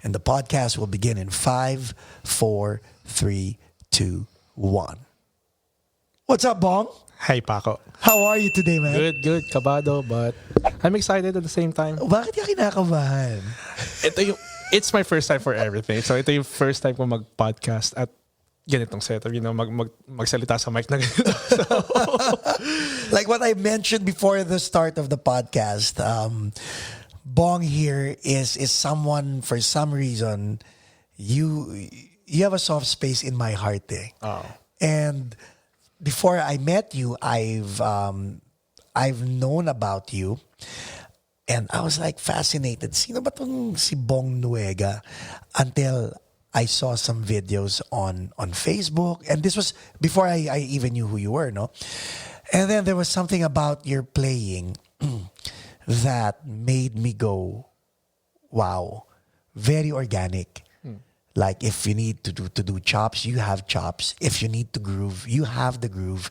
And the podcast will begin in 5, 4, 3, 2, 1. What's up, Bong? Hi, Paco. How are you today, man? Good. Kabado, but I'm excited at the same time. Bakit ka kinakabahan? It's my first time for everything. So ito yung first time ko mag-podcast at ganitong setup, magsalita sa mic na ganito. So, like what I mentioned before the start of the podcast, Bong here is someone, for some reason, you have a soft space in my heart, eh. Oh. And before I met you, I've known about you, and I was like fascinated. Sino ba tong si Bong Nuega? Until I saw some videos on Facebook, and this was before I even knew who you were, no? And then there was something about your playing that made me go, wow, very organic. Like if you need to do chops, you have chops. If you need to groove, you have the groove.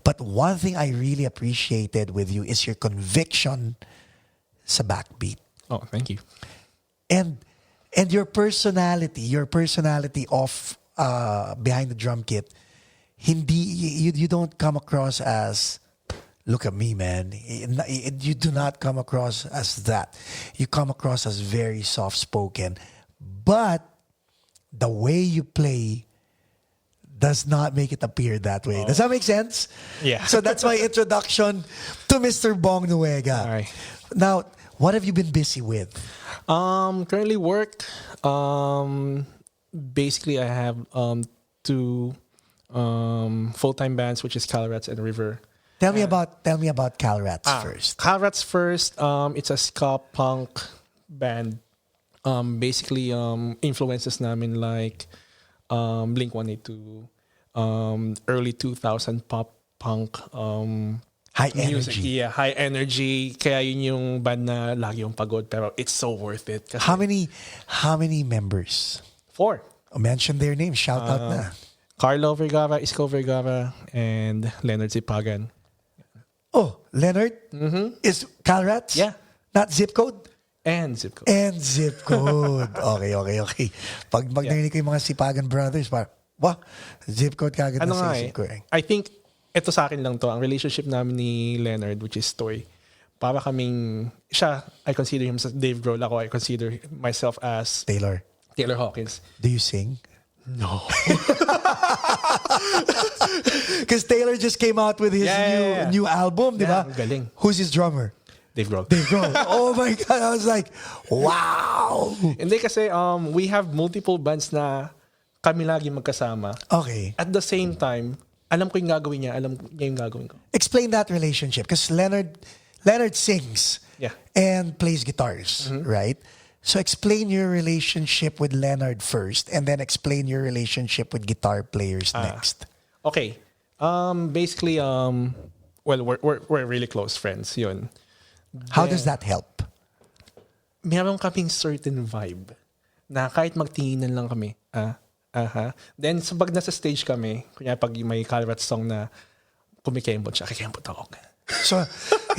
But one thing I really appreciated with you is your conviction sa backbeat. Oh, thank you. And your personality of behind the drum kit, you don't come across as, look at me, man. You do not come across as that. You come across as very soft-spoken. But the way you play does not make it appear that way. Does that make sense? Yeah. So that's my introduction to Mr. Bong Nuega. All right. Now, what have you been busy with? Currently work. Basically, I have two full-time bands, which is Calrats and River. Tell me about Calrats first. Calrats first. It's a ska punk band. Basically, influences namin like Blink-182, early 2000 pop punk. High music, energy. Yeah, high energy. Kaya yun yung band na lagi yung pagod, pero it's so worth it. Kasi How many members? 4. Mention their names. Shout out na. Carlo Vergara, Isko Vergara, and Leonard Zipagan. Oh, Leonard is Calrats? Yeah. Not Zip Code? And Zip Code. And Zip Code. Okay. Pag narinig ko yung mga Sipagan brothers, wah, Zip Code kagad Ano na nga sa isip ko eh. I think, ito sa akin lang to, ang relationship namin ni Leonard, which is Toy, para kaming, siya, I consider him as Dave Grohl. Ako, I consider myself as Taylor Hawkins. do you sing? No. Because Taylor just came out with his new album, di ba? Galing. Who's his drummer? Dave Grohl. Oh my God, I was like, wow. Hindi kasi we have multiple bands na kami lagi magkasama. Okay. At the same time, alam ko yung gagawin niya, alam niya yung gagawin ko. Explain that relationship, because Leonard sings and plays guitars, right? So explain your relationship with Leonard first, and then explain your relationship with guitar players next. Okay. Basically, well, we're really close friends. Yun. How does that help? Meron kaming certain vibe na kahit magtinginan lang kami. Then, sa pag nasa stage kami, kunya pag may Calrats song na kumikembot siya, kikembot ako. So,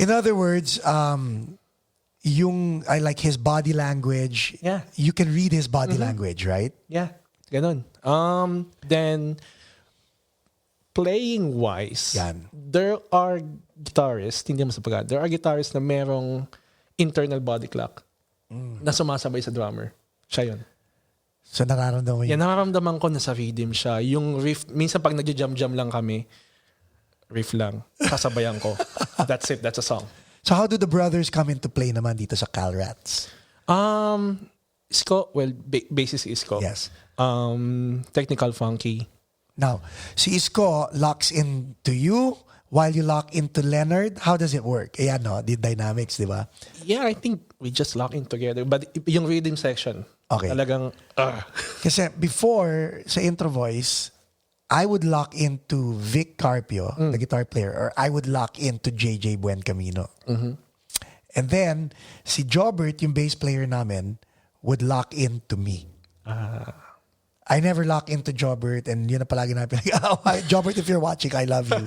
in other words, I like his body language. Yeah. You can read his body language, right? Yeah, ganun. Then, playing wise, there are guitarists, hindi mo sapagat, there are guitarists na merong internal body clock na sumasabay sa drummer. Siya yun. So nararamdaman mo yun? Yeah, nararamdaman ko na sa rhythm siya. Yung riff, minsan pag nagja-jam-jam lang kami, riff lang, sasabayan ko. That's it, that's a song. So how do the brothers come into play naman dito sa Calrats? Isko, well, basis is Isko. Yes. Technical funky. Now, si Isko locks into you while you lock into Leonard. How does it work? Ayan, no? The dynamics, di ba? Yeah, I think we just lock in together. But yung rhythm section, talagang... Kasi before, sa intro voice, I would lock into Vic Carpio, the guitar player, or I would lock into JJ Buencamino. And then, si Jobert, yung bass player namin, would lock into me. I never lock into Jobert, and yun na palagi na Jobert, if you're watching, I love you.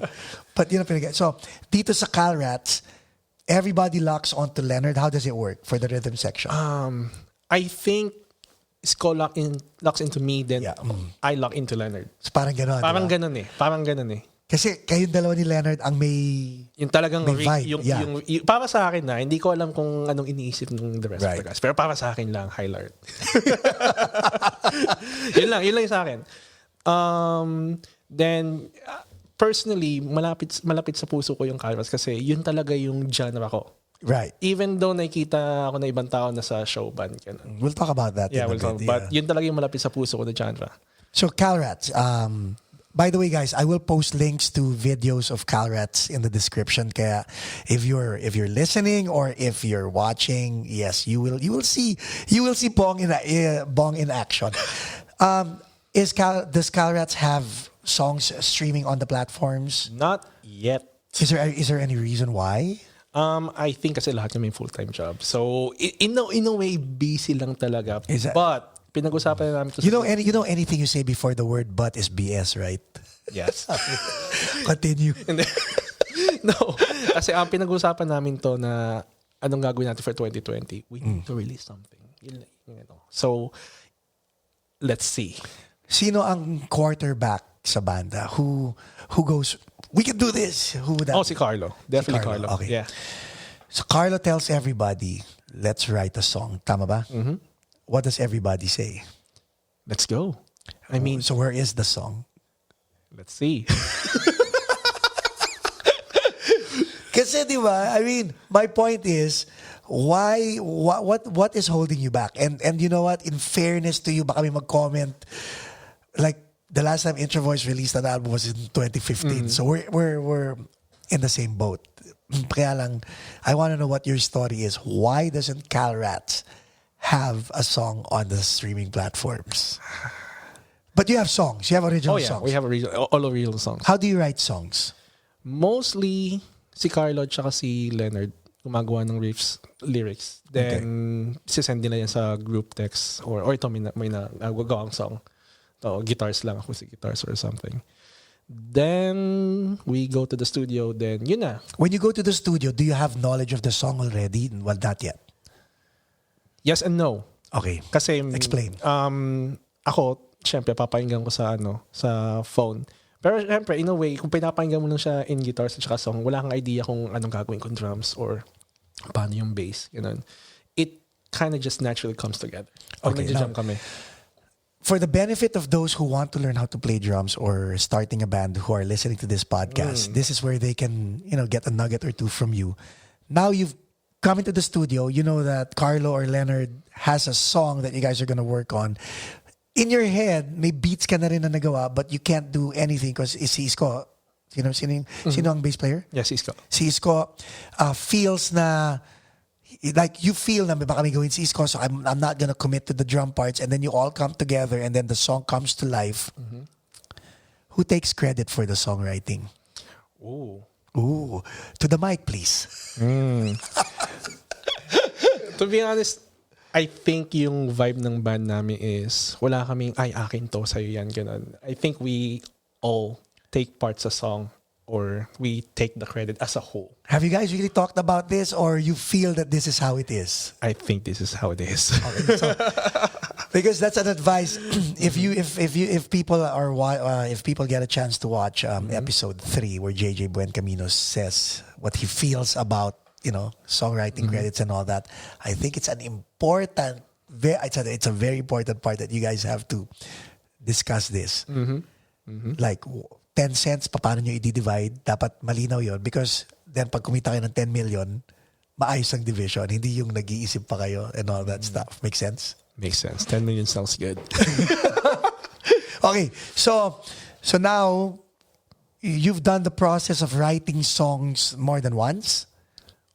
But yun na so, dito sa Calrats, everybody locks onto Leonard. How does it work for the rhythm section? I think Isko locks into me, then Yeah. I lock into Leonard. So parang gano'n. Parang diba? ganun eh. Parang ganun eh. Kasi kayong dalawa ni Leonard ang may... Yung talagang May vibe, yung, yeah. yung para sa akin na hindi ko alam kung anong iniisip ng the rest of Right. the guys. Pero para sa akin lang, highlight. yun lang yung sa akin. Then personally, malapit sa puso ko yung Calvas kasi yun talaga yung genre ko. Right. Even though nakikita ako na ibang tao na sa show band. Ganun. We'll talk about that. Yeah, in a well, bit, but yun talaga yung malapit sa puso ko na genre. So Calrats, by the way, guys, I will post links to videos of Calrats in the description. Kaya if you're listening or if you're watching, yes, you will see Bong in action. Does Calrats have songs streaming on the platforms? Not yet. Is there any reason why? I think kasi lahat kami full-time job. So in a way busy lang talaga. Is that- But pinag-usapan na namin to. You know anything you say before the word "but" is BS, right? Yes. Continue. No. Kasi ang pinag-usapan namin to na anong gagawin natin for 2020. We need to release something. Yun ito. So, let's see. Sino ang quarterback sa banda? Who goes, we can do this? Who would that Oh, be? si Carlo. Definitely Carlo, Carlo. okay. Yeah. So Carlo tells everybody, let's write a song. Tama ba? Mm-hmm. What does everybody say? Let's go. I mean, So where is the song? let's see. Kasi di ba, I mean, my point is, what is holding you back? And you know what? In fairness to you, baka may mag-comment, like the last time Intro Voice released an album was in 2015. So we're in the same boat. Kaya lang, I want to know what your story is. Why doesn't Calrats have a song on the streaming platforms? But you have songs. You have original songs. We have all original songs. How do you write songs? Mostly, si Carlo at saka si Leonard gumagawa ng lyrics. Then, sisend nila yan sa group text or ito may nagagawa ang song. So, guitars lang, acoustic guitars or something. Then, we go to the studio. Then, yun na. When you go to the studio, do you have knowledge of the song already? Well, not yet. Yes and no. Okay. Kasi, Explain. Ako, syempre, papakinggan ko sa phone. Pero syempre, in a way, kung pinapakinggan mo lang siya in guitars at saka song, wala kang idea kung anong gagawin kong drums or paano yung bass. Ganun. It kind of just naturally comes together. Pag Okay, nag-jam now- kami. For the benefit of those who want to learn how to play drums or starting a band who are listening to this podcast, this is where they can, get a nugget or two from you. Now you've come into the studio, you know that Carlo or Leonard has a song that you guys are going to work on. In your head, may beats ka na rin na nagawa, but you can't do anything because si Isko, sino ang bass player? Yes, Isko. Si Isko feels na, like you feel na baka may gawin si Isko, so I'm not gonna commit to the drum parts, and then you all come together and then the song comes to life. Who takes credit for the songwriting? Ooh. Ooh, to the mic, please. To be honest, I think yung vibe ng band namin is wala kaming, ay, akin to, sa'yo yan, ganun. I think we all take parts sa song or we take the credit as a whole. Have you guys really talked about this, or you feel that this is how it is? I think this is how it is. Okay, so, because that's an advice. If people get a chance to watch episode 3 where JJ Buencamino says what he feels about songwriting credits and all that, I think it's an important, it's a very important part that you guys have to discuss this. Like 10 cents, paano nyo i-divide? Dapat malinaw yon, because then pag kumita kayo ng 10 million, maayos ang division. Hindi yung nag-iisip pa kayo and all that stuff. Make sense? Makes sense. 10 million sounds good. Okay, so now you've done the process of writing songs more than once?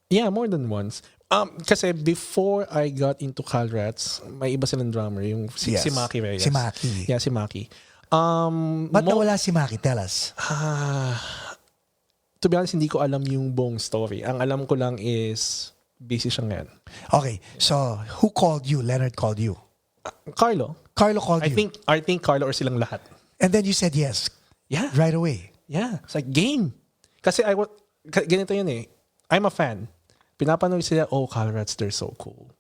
Yeah, more than once. Kasi before I got into Calrats, may iba silang drummer, yung si Yes. Maki Reyes. Si Maki. Yeah, si Maki. Ba't nawala si Maki? Tell us. To be honest, hindi ko alam yung buong story. Ang alam ko lang is busy siya ngayon. Okay, so who called you? Leonard called you? Carlo. Carlo called I you? think Carlo or silang lahat. And then you said yes, Yeah. right away. Yeah. It's like, game. Kasi ganito yun eh. I'm a fan. Pinapanood sila, oh, Calrats, they're so cool.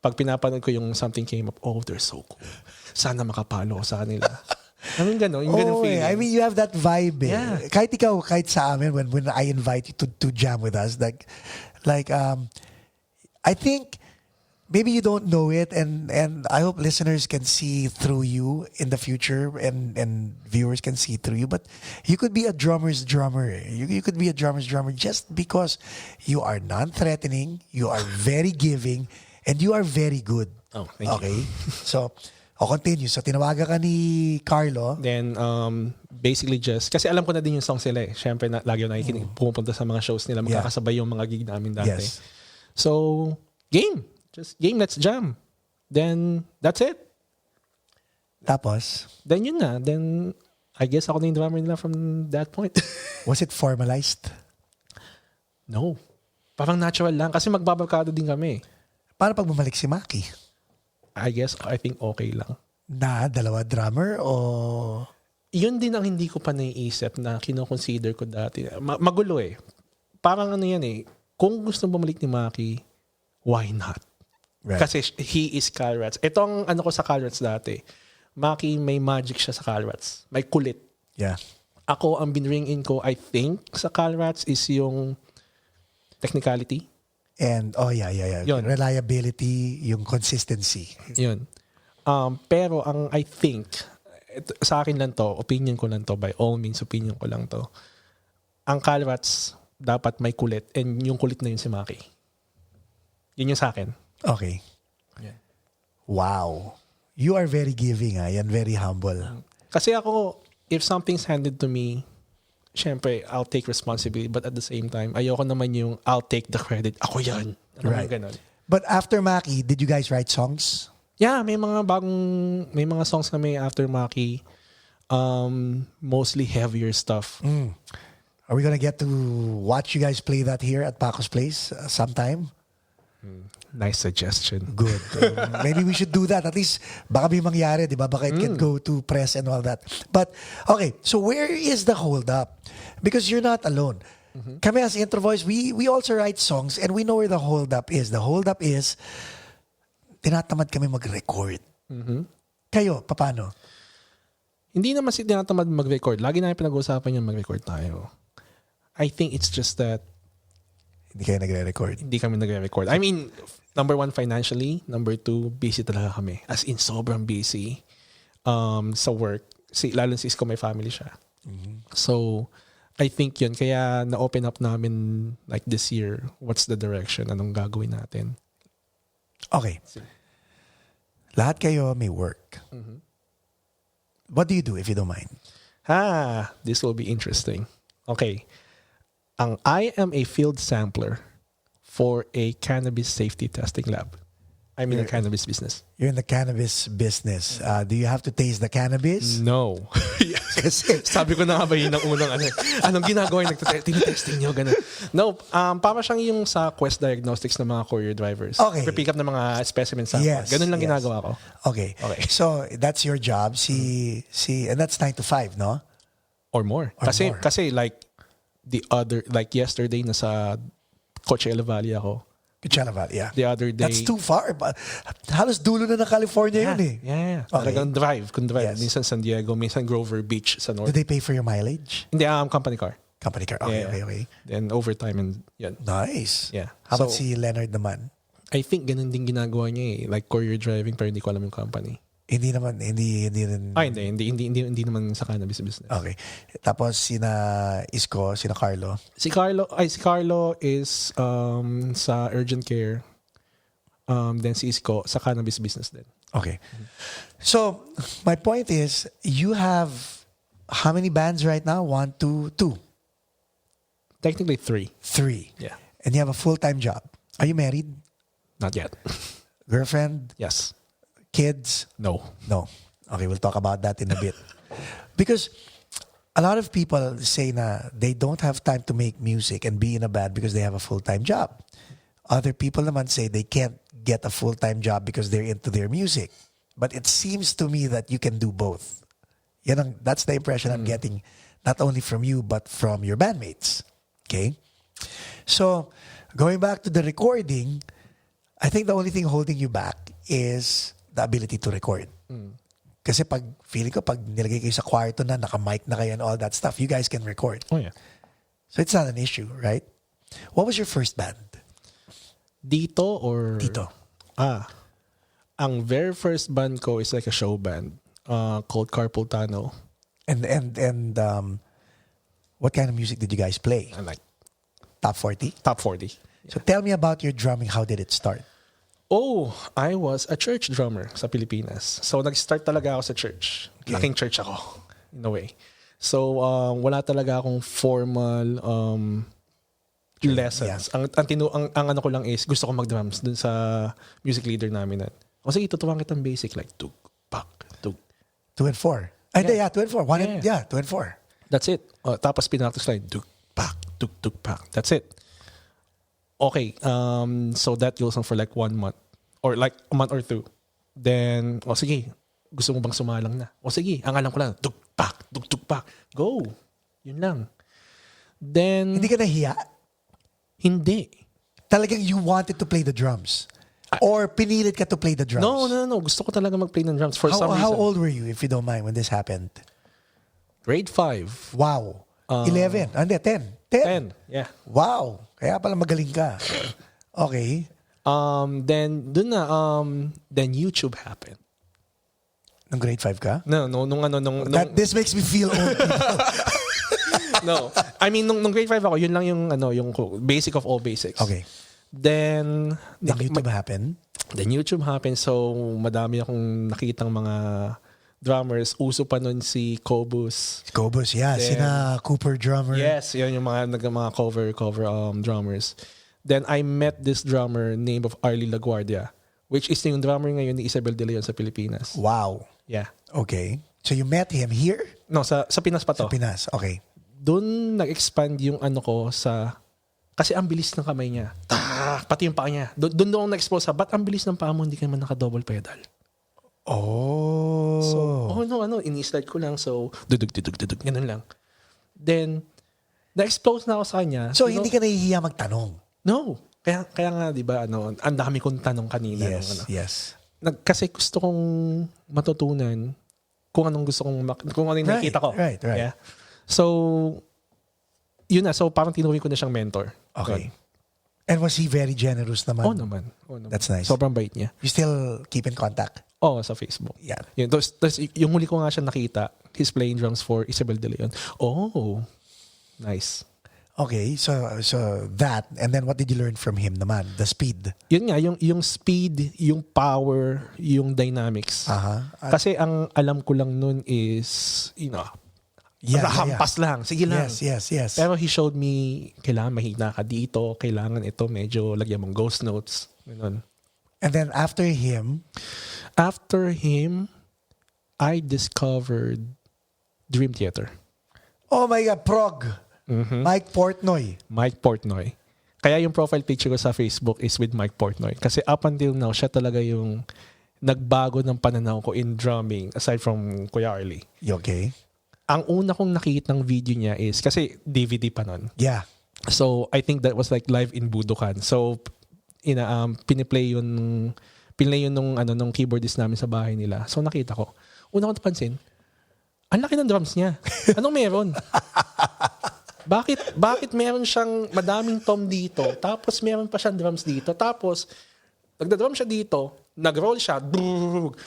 pag pinapanood ko yung Something Came Up, oh, they're so cool. Sana makapalo sa kanila. I mean, gano'n. Yung gano'n feeling. I mean, you have that vibe. Yeah. Kahit ikaw, kahit sa amin, when I invite you to jam with us, I think maybe you don't know it, and I hope listeners can see through you in the future, and viewers can see through you. But you could be a drummer's drummer. You could be a drummer's drummer just because you are non-threatening, you are very giving, and you are very good. Oh, thank you. So, I'll continue. So, tinawagan ka ni Carlo. Then, basically just, kasi alam ko na din yung song sila eh. Siyempre, lagi yung nakikinig, pumupunta sa mga shows nila, magkakasabay yung mga gig namin dati. Yes. So, game. Just game, let's jam. Then, that's it. Tapos? Then yun na. Then, I guess ako na yung drummer nila from that point. Was it formalized? No. Parang natural lang. Kasi magbabarkado din kami. Paano pag bumalik si Maki? I think okay lang. Na dalawa drummer o... Yun din ang hindi ko pa naiisip na kinoconsider ko dati. Magulo eh. Parang ano yan eh. Kung gusto bumalik ni Maki, why not? Right. Kasi he is Calrats. Itong ano ko sa Calrats dati, Maki may magic siya sa Calrats. May kulit. Yeah. Ako, ang binring in ko, I think, sa Calrats is yung technicality. And, yeah. Yun. Reliability, yung consistency. Yun. Pero ang I think, sa akin lang to, opinion ko lang to, by all means, opinion ko lang to. Ang Calrats, dapat may kulit, and yung kulit na yun si Maki. Yun yung sa akin. Okay. Yeah. Wow. You are very giving, and very humble. Kasi ako, if something's handed to me, syempre, I'll take responsibility. But at the same time, ayoko naman yung I'll take the credit. Ako yan. Right. Ganun. But after Maki, did you guys write songs? Yeah, may mga songs kami after Maki. Mostly heavier stuff. Are we gonna get to watch you guys play that here at Paco's Place sometime? Nice suggestion. Good. Maybe we should do that. At least, baka may mangyari, di ba? Baka it can go to press and all that. But, okay, so where is the hold up? Because you're not alone. Kami as Intro Voice, we also write songs and we know where the hold up is. The hold up is, tinatamad kami mag-record. Kayo, paano? Hindi naman si tinatamad mag-record. Lagi namin pinag-uusapan yung mag-record tayo. I think it's just that Hindi kayo nagre-record. hindi kami nagre-record. I mean, number one, financially. Number two, busy talaga kami. As in, sobrang busy sa work. Lalo si Isko, may family siya. So, I think yun. Kaya na-open up namin like this year, what's the direction? Anong gagawin natin? Okay. Lahat kayo may work. What do you do if you don't mind? This will be interesting. Okay. I am a field sampler for a cannabis safety testing lab. I'm in the cannabis business. You're in the cannabis business. Do you have to taste the cannabis? No. Yes. Sabi ko na nga ba yun ang unang anong ginagawa yung tinitesting nyo, gano'n. No, para siyang yung sa Quest Diagnostics ng mga courier drivers. Okay. Pick up ng mga specimen sample. Yes. Ganun lang ginagawa ko. Okay. So, that's your job. And that's 9 to 5, no? Or more. Kasi like yesterday nasa Coachella Valley ako. Coachella Valley, yeah. The other day. That's too far. Halos dulo na ng California yun eh. Yeah. Okay. Talagang drive. Yes. Minsan San Diego, minsan Grover Beach sa north. Do they pay for your mileage? Hindi, company car. Company car. Okay. Then overtime and yan. Nice. Yeah. How about si Leonard naman? I think ganun din ginagawa niya eh. Like courier driving pero hindi ko alam yung company. Hindi rin. Hindi naman sa cannabis business. Okay. Tapos sina Isko, sina Carlo. Si Carlo is sa urgent care. Then si Isko sa cannabis business din. Okay. So, my point is, you have how many bands right now? 1, 2, 2. Technically 3. 3. Yeah. And you have a full-time job. Are you married? Not yet. Girlfriend? Yes. Kids? No. Okay, we'll talk about that in a bit. Because a lot of people say na they don't have time to make music and be in a band because they have a full-time job. Other people naman say they can't get a full-time job because they're into their music. But it seems to me that you can do both. That's the impression I'm getting, not only from you, but from your bandmates. Okay? So, going back to the recording, I think the only thing holding you back is the ability to record. Kasi feeling ko, pag nilagay kayo sa kwarto na, naka-mic na kayo and all that stuff, you guys can record. Oh, yeah. So it's not an issue, right? What was your first band? Dito or... Dito. Ang very first band ko is like a show band called Carpool Tunnel. And what kind of music did you guys play? Like Top 40? Top 40. So tell me about your drumming. How did it start? Oh, I was a church drummer sa Pilipinas. So nag-start talaga ako sa church. Okay. Laking church ako, in a way. So wala talaga akong formal lessons. Yeah. Ang ano ko lang is gusto ko mag-drums dun sa music leader namin. O sige, tuturuan kitang basic like tug, pak, tug. 2 and 4. Yeah, 2 and 4. 2 and 4. That's it. Tapos pinractice lang, tug, pak, tug, tug, pak. That's it. Okay, so that goes on for like 1 month or like a month or 2. Then, sige, gusto mo bang sumalang na? Sige, ang alam ko lang, tugpak, tugpak, go. Yun lang. Then, Hindi ka nahiya? Hindi. Talagang you wanted to play the drums? Or pinilit ka to play the drums? No. Gusto ko talaga mag-play ng drums for some reason. How old were you, if you don't mind, when this happened? Grade 5. Wow. 11. Hindi, 10. 10, yeah. Wow. Kaya pala magaling ka. Okay. Then YouTube happened. Nung grade 5 ka? No, This makes me feel old. No. I mean, nung grade 5 ako, yun lang yung basic of all basics. Okay. Then YouTube happened? Then YouTube happened. So, madami akong nakitang mga drummers. Uso pa nun si Cobus. Cobus, yeah. Then, Sina Cooper drummer. Yes, yun yung mga cover drummers. Then I met this drummer named of Arlie LaGuardia, which is yung drummer ngayon ni Isabel De Leon sa Pilipinas. Wow. Yeah. Okay. So you met him here? No, sa Pinas pa to. Sa Pinas, okay. Doon nag-expand yung ano ko kasi ang bilis ng kamay niya. Pati yung paa niya. Doon na-expose ba't ang bilis ng paa mo, hindi ka man naka-double pedal? Oh. So, ini-slide ko lang. So, dudug, ganun lang. Then, na-expose na ako sa kanya. So, hindi ka nahihiya magtanong? No. Kaya nga, di ba, ang dami kong tanong kanina. Yes. Kasi gusto kong matutunan kung anong gusto kong, kung ano yung nakikita ko. Right. Yeah. So, yun na. So, parang tinuring ko na siyang mentor. Okay. And was he very generous naman? Oo naman. That's nice. Sobrang bait niya. You still keep in contact? Oo, sa Facebook. Yeah. Yun. Tapos, yung huli ko nga siya nakita, he's playing drums for Isabel De Leon. Oh, nice. Okay, so that, and then what did you learn from him naman? The speed? Yun nga, yung speed, yung power, yung dynamics. Kasi ang alam ko lang nun is, hampas lang. Sige lang. Yes. Pero he showed me, kailangan mahina ka dito, kailangan ito, medyo lagyan mong ghost notes. Ganun. And then after him, I discovered Dream Theater. oh my God, prog. Mike Portnoy. Kaya yung profile picture ko sa Facebook is with Mike Portnoy. Kasi up until now, siya talaga yung nagbago ng pananaw ko in drumming aside from Kuya Arlie. Okay. Ang una kong nakitang video niya is, kasi DVD pa nun. Yeah. So, I think that was like live in Budokan. So, piniplay yun nung keyboardist namin sa bahay nila. So, nakita ko. Una ko napansin, ang laki ng drums niya. Anong meron? Bakit meron siyang madaming tom dito, tapos meron pa siyang drums dito, tapos nagda-drum siya dito, nag-roll siya,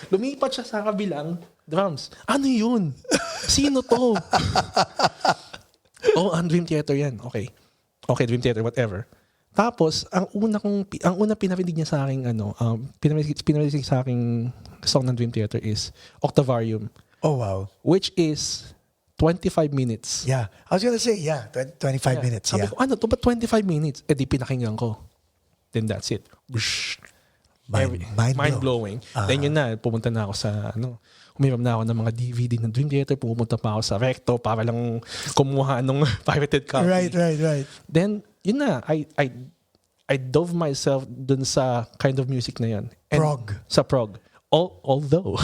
lumipat siya sa kabilang drums. Ano yun? Sino to? Ang Dream Theater yan. Okay, Dream Theater, whatever. Tapos, ang una pinarinig niya sa akin, pinarinig sa aking song ng Dream Theater is Octavarium. Oh, wow. Which is 25 minutes. Yeah. I was gonna say, 25 minutes. Sabi ko, ano to ba 25 minutes? Di pinakinggan ko. Then that's it. Mind-blowing. Then yun na, pumunta na ako sa, umiram na ako ng mga DVD ng Dream Theater, pumunta pa ako sa Recto para lang kumuha ng pirated copy. Right. Then, yun na, I dove myself dun sa kind of music na yun. Prog. Sa prog. Although,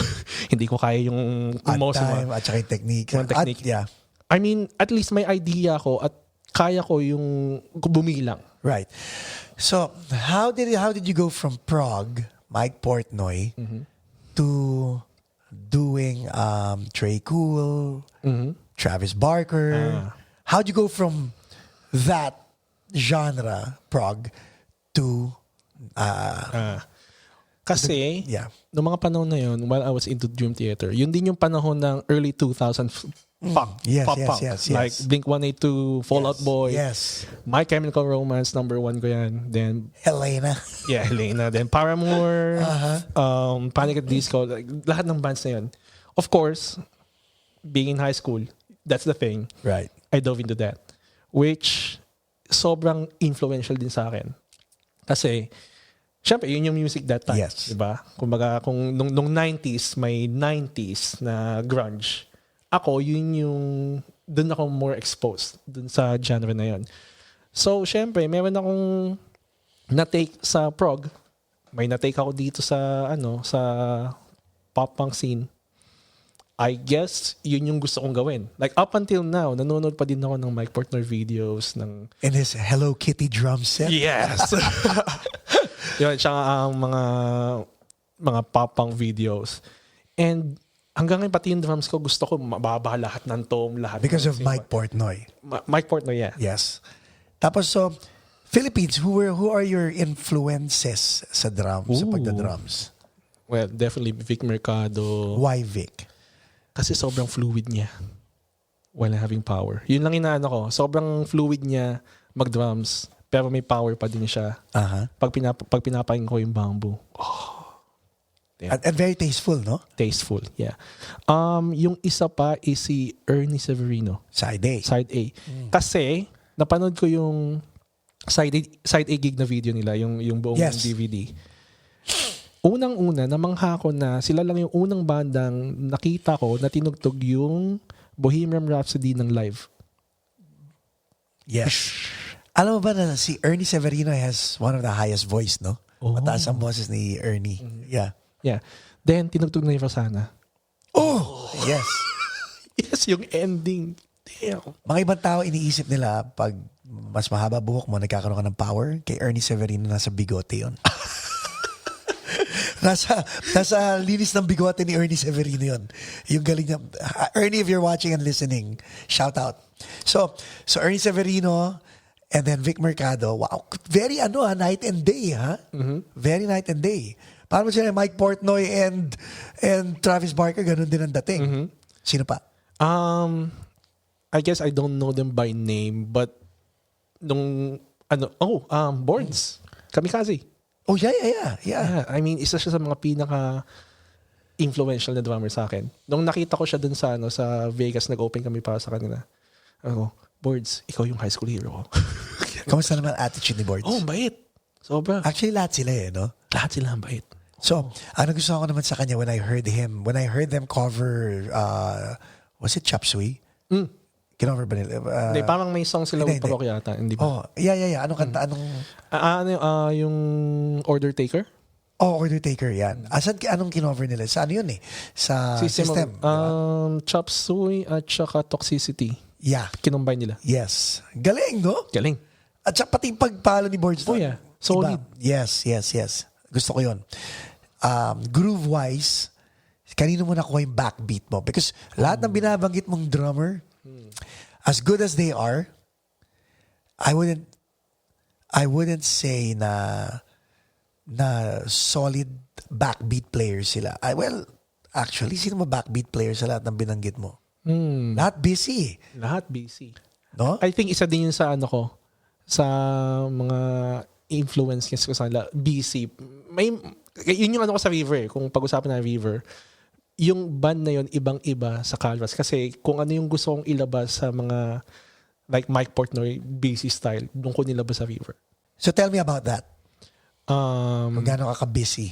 hindi ko kaya yung most time, at saka yung technique. Yeah. I mean, at least may idea ko at kaya ko yung bumilang. Right. So, how did you go from prog, Mike Portnoy, to doing Trey Cool, Travis Barker? How'd you go from that genre, prog, to Kasi, yeah. noong mga panahon na yun, while I was into Dream Theater, yun din yung panahon ng early 2000s pop punk. Like Blink-182, Fall Out Boy, Yes. My Chemical Romance, number 1 ko yan. Then, Helena. Helena. Then Paramore, Panic at Disco, like, lahat ng bands na yun. Of course, being in high school, that's the thing. Right. I dove into that. Which, sobrang influential din sa akin. Kasi, syempre, yun yung music that time. Yes. Diba? Kumbaga, kung nung 90s, may 90s na grunge. Ako, yun yung, dun ako more exposed dun sa genre na yun. So, syempre, meron akong na-take sa prog. May na-take ako dito sa, sa pop-punk scene. I guess, yun yung gusto kong gawin. Like, up until now, nanonood pa din ako ng Mike Portnoy videos. And his Hello Kitty drum set? Yes! Yun, tsaka ang mga pop-punk videos. And hanggang ngayon, pati yung drums ko, gusto ko mababa lahat ng tone, lahat. Because of Mike Portnoy? Mike Portnoy, yeah. Yes. Tapos, so, Philippines, who are your influences sa drums, sa pagda-drums? Well, definitely Vic Mercado. Why Vic? Kasi sobrang fluid niya while having power. Yun lang inaano ko. Sobrang fluid niya mag-drums, pero may power pa din siya. Pag pinapakinggan ko yung bamboo. And very tasteful, no? Tasteful, yeah. Yung isa pa is si Ernie Severino. Side A. Side A. Kasi, napanood ko yung side A gig na video nila, yung buong DVD. Unang-una, namangha ko na sila lang yung unang bandang nakita ko na tinugtog yung Bohemian Rhapsody ng live. Yes. Alam mo ba na si Ernie Severino has one of the highest voice, no? Mataas ang boses ni Ernie. Yeah. Yeah. Then, tinugtog na yung Rosanna. Oh! Yes. Yes, yung ending. Damn. Mga ibang tao iniisip nila pag mas mahaba buhok mo, nagkakaroon ka ng power. Kay Ernie Severino, nasa bigote yun. nasa linis ng bigote ni Ernie Severino yun. Yung galing niya. Ernie, if you're watching and listening, shout out. So Ernie Severino and then Vic Mercado. Wow. Very night and day, ha? Very night and day. Paano mo sila Mike Portnoy and Travis Barker, ganun din ang dating. Sino pa? I guess I don't know them by name, but Boards. Kamikaze. Oh, yeah. I mean, isa siya sa mga pinaka-influential na drummer sa akin. Nung nakita ko siya dun sa Vegas, nag-open kami para sa kanila. Ako, Boards, ikaw yung high school hero ko. Kamusta naman attitude ni Boards? Oh, bait. Sobra. Actually, lahat sila no? Lahat sila ang bait. So, ano gusto ko naman sa kanya when I heard them cover, was it Chop Suey? Kinover ba nila? Hindi, parang may song sila with Paco yata, hindi ba? Oh, yeah. Anong kanta? Yung Order Taker? Oh, Order Taker, yan. Anong kinover nila? Sa ano yun eh? Sa System. Chop Suey at saka Toxicity. Yeah. Kinombine nila. Yes. Galing, no? Galing. At saka pati pagpalo ni Boards. Oh, yeah. Solid. Yes. Gusto ko yun. Groove-wise, kanino mo nakuha yung backbeat mo? Because lahat ng binabanggit mong drummer, as good as they are, I wouldn't say na solid backbeat players sila. Actually, sino ba backbeat players sa lahat ng binanggit mo? Lahat busy. Lahat busy. No? I think isa din yun sa sa mga influence ko sa kanila, busy. Yun yung ko sa River. Kung pag-usapan na River, yung band na yun, ibang-iba sa Calvas. Kasi kung ano yung gusto kong ilabas sa mga like Mike Portnoy, busy style, doon ko nilabas sa River. So tell me about that. Kung gaano ka busy.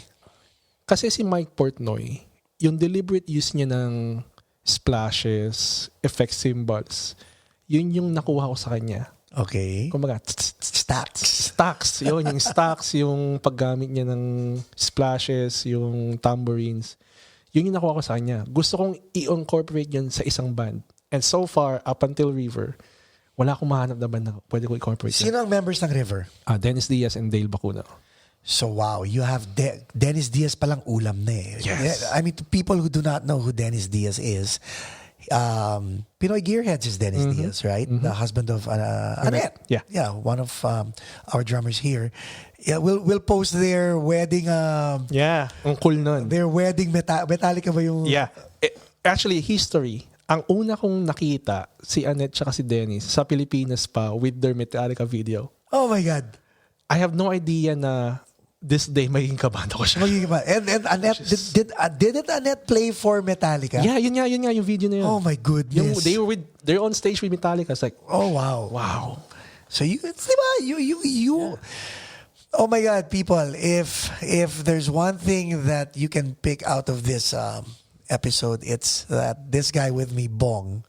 Kasi si Mike Portnoy, yung deliberate use niya ng splashes, effect symbols, yun yung nakuha ko sa kanya. Okay. Kumbaga, stacks. Yun, yung stacks, yung paggamit niya ng splashes, yung tambourines. Yun yung nakuha ko sa kanya. Gusto kong i-incorporate yun sa isang band. And so far, up until River, wala akong mahanap na band na pwede ko incorporate. Sino ang members ng River? Dennis Diaz and Dale Bacuna. So wow, you have Dennis Diaz palang ulam na eh. Yes. I mean, to people who do not know who Dennis Diaz is, Pinoy Gearheads is Dennis Diaz, right? The husband of Annette. Yeah. One of our drummers here. Yeah, we'll post their wedding. Ang cool nun. Their wedding Metallica ba yung? Yeah. Actually, history. Ang una kong nakita, si Annette tsaka si Dennis, sa Pilipinas pa with their Metallica video. Oh my God. I have no idea na this day magiging kabanda ko siya. And Annette, didn't Annette play for Metallica? Yeah, yun nga yung video na yun. Oh my goodness. They're on stage with Metallica. It's like, oh wow. Wow. So you oh my God, people, if there's one thing that you can pick out of this episode, it's that this guy with me, Bong,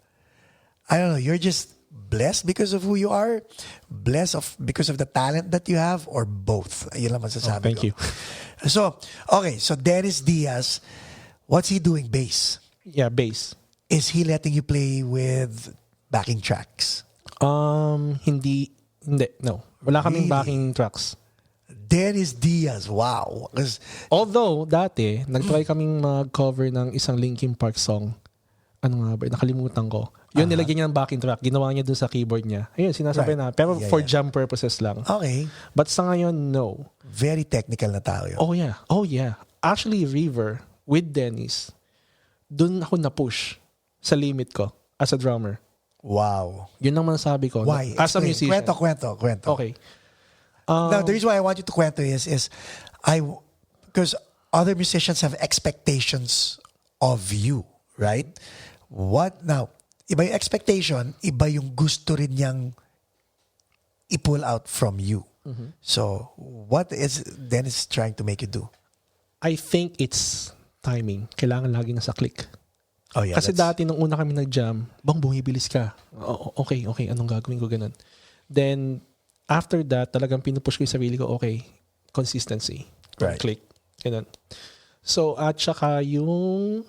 I don't know, you're just blessed because of who you are, because of the talent that you have, or both. Yun lang masasabi thank you. So, okay, so Dennis Diaz, what's he doing? Bass? Yeah, bass. Is he letting you play with backing tracks? Hindi, no. Wala kaming backing tracks. Dennis Diaz, wow. Although, dati, nag-try kaming mag-cover ng isang Linkin Park song. Ano nga ba? Nakalimutan ko. Yun, nilagyan niya ng backing track. Ginawa niya dun sa keyboard niya. Ayun, sinasabi na. Pero for jam purposes lang. Okay. But sa ngayon, no. Very technical na tao yun. Oh yeah. Actually, River, with Dennis, dun ako na-push sa limit ko as a drummer. Wow. Yun ang masasabi ko. Why? As a musician. Kwento. Okay. Now, the reason why I want you to kwento is because other musicians have expectations of you, right? Now, iba yung expectation, iba yung gusto rin niyang i-pull out from you. So, what is Dennis trying to make you do? I think it's timing. Kailangan lagi nasa click. Oh yeah. Kasi dati nung una kami nag-jam, bang bumibilis ka. Okay, anong gagawin ko ganun. Then, after that, talagang pinupush ko yung sarili ko, okay, consistency. Right. Click. Ganun. So, at saka yung,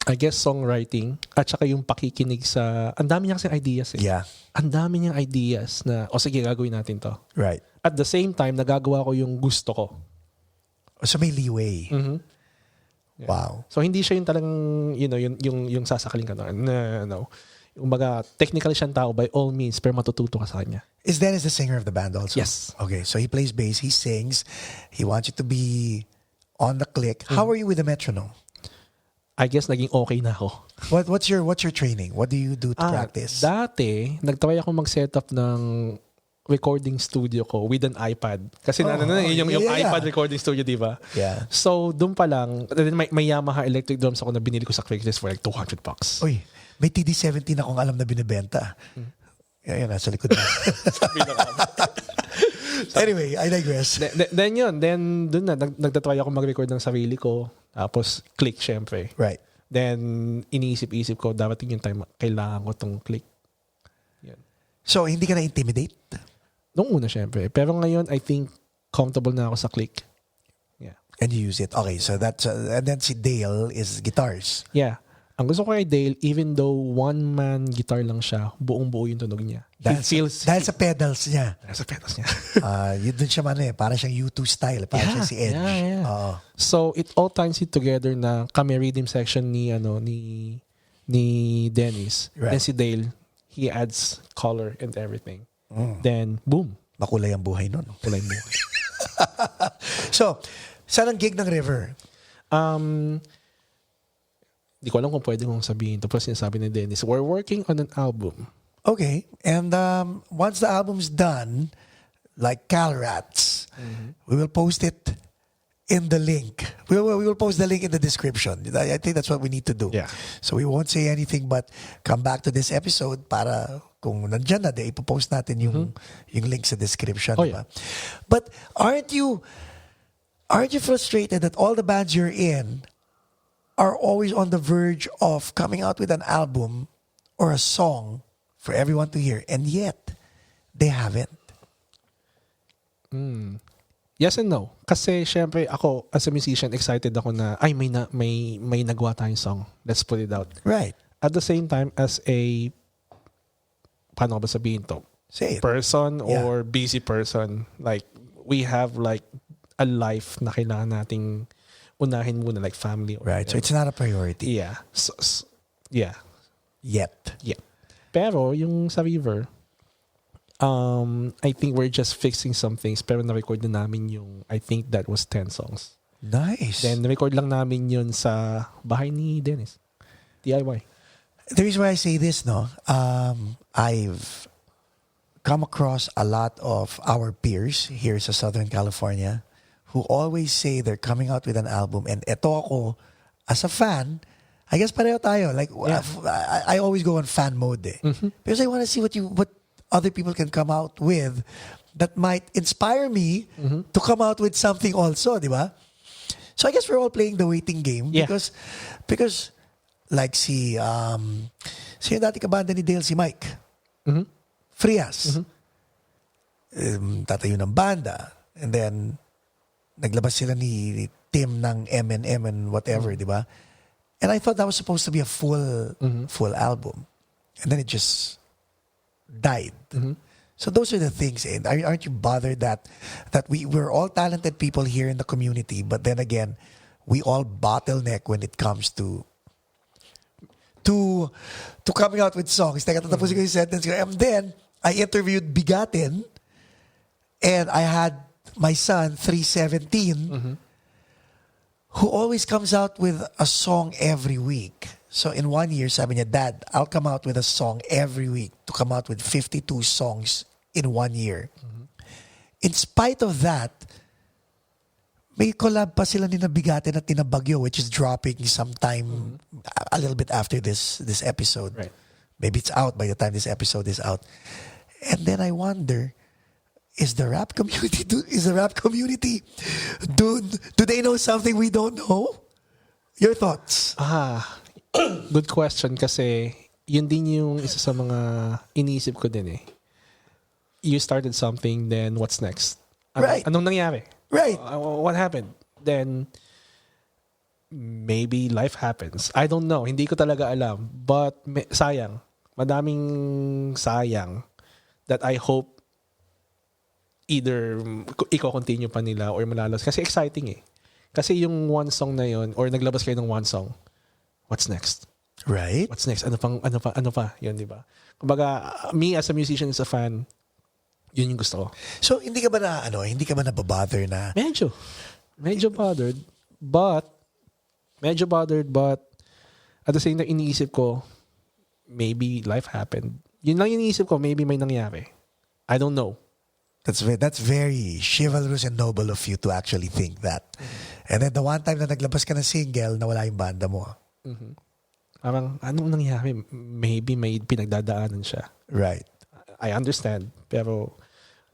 I guess, songwriting, at saka yung pakikinig sa, ang dami niya kasi ideas eh. Yeah. Ang dami niyang ideas na, sige, gagawin natin to. Right. At the same time, nagagawa ko yung gusto ko. So may leeway. Yeah. Wow. So, hindi siya yung talagang, yung sasakaling ka. No. Umaga, technical siyang tao by all means, pero matututo ka sa kanya. Is Dennis the singer of the band also? Yes. Okay, so he plays bass, he sings, he wants you to be on the click. How are you with the metronome? I guess naging okay na ako. What's your training? What do you do to practice? Dati, nagtry ako mag-set up ng recording studio ko with an iPad. Kasi yung iPad recording studio, di ba? Yeah. So, doon pa lang, may Yamaha electric drums ako na binili ko sa Craigslist for like $200. Uy, may TD-17 akong alam na binibenta. Yan, nasa likod na. Anyway, I digress. Then yun. Then doon na, nagtatry ako mag-record ng sarili ko. Tapos click, syempre. Right. Then iniisip-isip ko, dapat yung time, kailangan ko tong click. Yan. So, hindi ka na-intimidate? Nung una, syempre. Pero ngayon, I think, comfortable na ako sa click. Yeah. And you use it. Okay, so that's, and then si Dale is guitars. Yeah. Ang gusto ko kay Dale, even though one-man guitar lang siya, buong-buo yung tunog niya. Dahil sa pedals niya. Dahil sa pedals niya. Yun dun siya parang siyang U2 style. Parang siyang si Edge. Yeah. So, it all ties it together na kami rhythm section ni Dennis. Right. Then si Dale, he adds color and everything. Then, boom. Makulay ang buhay nun. Kulay mo. So, saan ang gig ng River? Di ko alam kung pwede mong sabihin. Tapos sinasabi ni Dennis, we're working on an album. Okay. And once the album's done, like Calrats, we will post it in the link. We will post the link in the description. I think that's what we need to do. Yeah. So we won't say anything but come back to this episode para kung nandyan na, ipopost natin yung link sa description. Oh, diba? But aren't you frustrated that all the bands you're in are always on the verge of coming out with an album or a song for everyone to hear, and yet they haven't? Yes and no. Kasi syempre ako as a musician excited ako na may nagawa tayong song. Let's put it out. Right. At the same time as a paano ba sabihin to? Say it. Person or busy person. Like, we have like a life na kailangan nating unahin muna, like family. Or Right. So it's not a priority. Yeah. Yeah. Yet. Yeah. Pero yung sa River, I think we're just fixing some things. Pero na-record na namin yung, I think that was 10 songs. Nice. Then na-record lang namin yun sa bahay ni Dennis. DIY. The reason why I say this, no, I've come across a lot of our peers here sa Southern California who always say they're coming out with an album, and eto ako, as a fan, I guess pareho tayo. Like, I always go on fan mode because I want to see what other people can come out with that might inspire me to come out with something also, di ba? So I guess we're all playing the waiting game because like si dati kabanda ni Dale, si Mike. Frias. Tatayo ng banda. And then, naglabas sila ni Tim ng M&M and whatever, di ba? And I thought that was supposed to be a full album. And then it just died. So those are the things. And aren't you bothered that we're all talented people here in the community, but then again, we all bottleneck when it comes to coming out with songs. Teka, tatapusin ko yung sentence ko. And then, I interviewed Bigatin, and I had my son, 317, who always comes out with a song every week. So in 1 year, sabi niya, Dad, I'll come out with a song every week to come out with 52 songs in 1 year. In spite of that, may collab pa sila ni Bigatin at Tinabagyo, which is dropping sometime a little bit after this episode. Right. Maybe it's out by the time this episode is out. And then I wonder, is the rap community do they know something we don't know? Your thoughts? Good question, kasi yun din yung isa sa mga iniisip ko din eh. You started something, then what's next? Right. Anong nangyari? Right. What happened? Then maybe life happens. I don't know. Hindi ko talaga alam. But sayang. Madaming sayang that I hope either i-continue pa nila or malalas. Kasi exciting eh. Kasi yung one song na yun, or naglabas kayo ng one song, what's next? Right. What's next? Ano pa? Yun, di ba? Kumbaga, me as a musician, as a fan, yun yung gusto ko. So, hindi ka ba nababother na? Medyo bothered. But at the same time, iniisip ko, maybe life happened. Yun lang iniisip ko, maybe may nangyari. I don't know. That's very chivalrous and noble of you to actually think that. And then the one time na naglabas ka ng single, nawala yung banda mo. Parang, anong nangyari? Maybe may pinagdadaanan siya. Right. I understand. Pero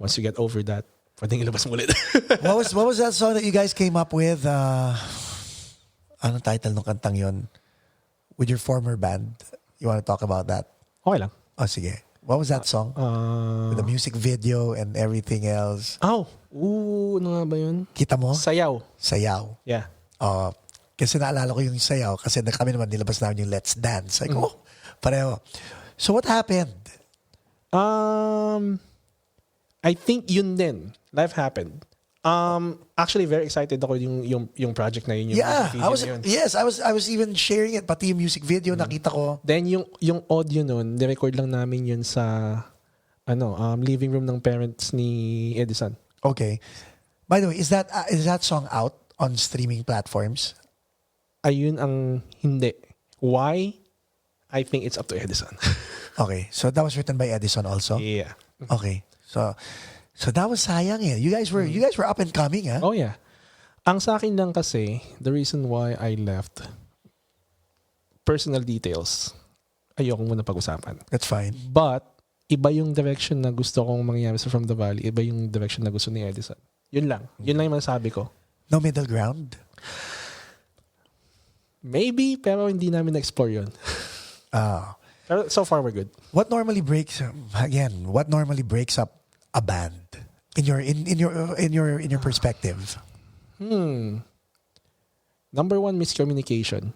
once you get over that, pwedeng ilabas mo ulit. What was that song that you guys came up with? Anong title ng kantang yun? With your former band? You want to talk about that? Okay lang. Oh, sige. What was that song? With the music video and everything else. Ano nga ba yun? Kita mo? Sayaw. Yeah. Kasi naalala ko yung sayaw kasi kami naman nilabas namin yung Let's Dance. Like, pareho. So what happened? I think yun din. Life happened. Actually, very excited ako yung project na yun. Yung music video I was even sharing it. Pati yung music video, nakita ko. Then yung audio nun, nirecord lang namin yun sa living room ng parents ni Edison. Okay. By the way, is that song out on streaming platforms? Ayun ang hindi. Why? I think it's up to Edison. Okay. So that was written by Edison also? Yeah. Okay. So that was sayang eh. You guys were up and coming, huh? Oh yeah. Ang sa akin lang kasi, the reason why I left, personal details, ayoko muna pag-usapan. That's fine. But, iba yung direction na gusto kong mangyari sa From the Valley, iba yung direction na gusto ni Edison. Yun lang yung masasabi ko. No middle ground? Maybe, pero hindi namin na-explore yun. Pero so far, we're good. What normally breaks up a band in your perspective? Number one, miscommunication.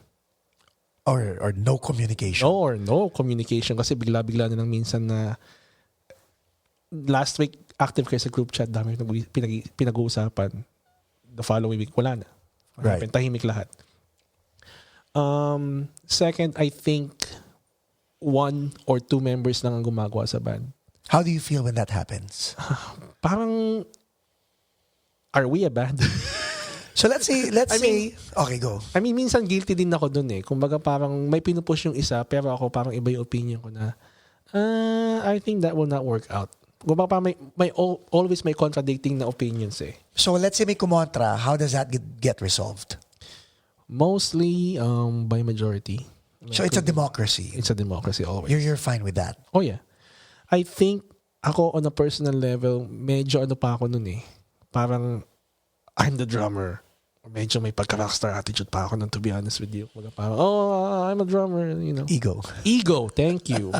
Or no communication? No or no communication kasi bigla-bigla na lang minsan na last week active kayo sa group chat, dami pinag-uusapan. The following week, wala na. Right. Tahimik lahat. Second, I think 1 or 2 members lang ang gumagawa sa band. How do you feel when that happens? Parang, are we a band? So let's say, okay, go. I mean, minsan guilty din ako dun eh. Kumbaga parang may pinupush yung isa, pero ako parang iba yung opinion ko na, I think that will not work out. Kumbaga parang always may contradicting na opinions eh. So let's say may kumontra, how does that get resolved? Mostly by majority. So it's a democracy. It's a democracy always. You're fine with that? Oh yeah. I think ako on a personal level, medyo ano pa ako nun eh. Parang I'm the drummer. Medyo may pagka-rockstar attitude pa ako nun, to be honest with you. Parang, I'm a drummer, you know. Ego, thank you.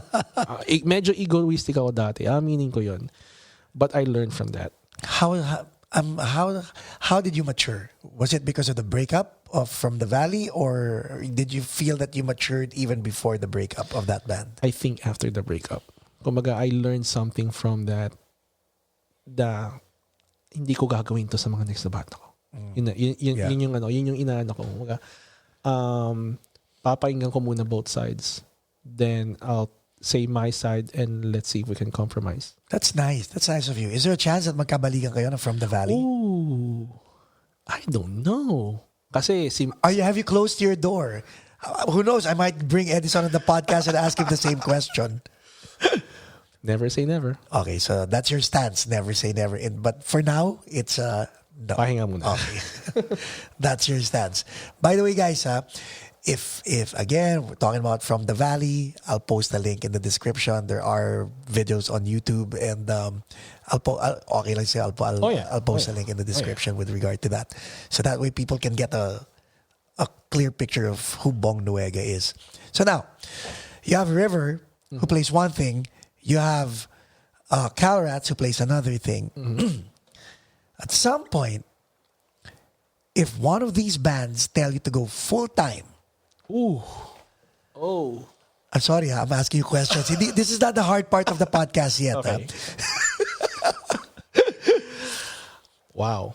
Medyo egoistic ako dati. Aminin ko yun. But I learned from that. How did you mature? Was it because of the breakup from the Valley, or did you feel that you matured even before the breakup of that band? I think after the breakup. Kumbaga, I learned something from that hindi ko gagawin to sa mga next na banda ko. Yun yung inaano ko. Kumbaga, papakinggan ko muna both sides. Then I'll say my side and let's see if we can compromise. That's nice. That's nice of you. Is there a chance that magkabalikan kayo na From the Valley? Ooh, I don't know. Kasi have you closed your door? Who knows? I might bring Edison on the podcast and ask him the same question. Never say never. Okay, so that's your stance. Never say never. But for now, it's no. Pahinga muna. Okay. That's your stance. By the way, guys, if again we're talking about From the Valley, I'll post a link in the description. There are videos on YouTube, and I'll post a link in the description with regard to that, so that way people can get a clear picture of who Bong Nuega is. So now you have River, who plays one thing. You have Calrats, who plays another thing. At some point, if one of these bands tell you to go full time, I'm sorry, I'm asking you questions. This is not the hard part of the podcast yet. Okay. Wow.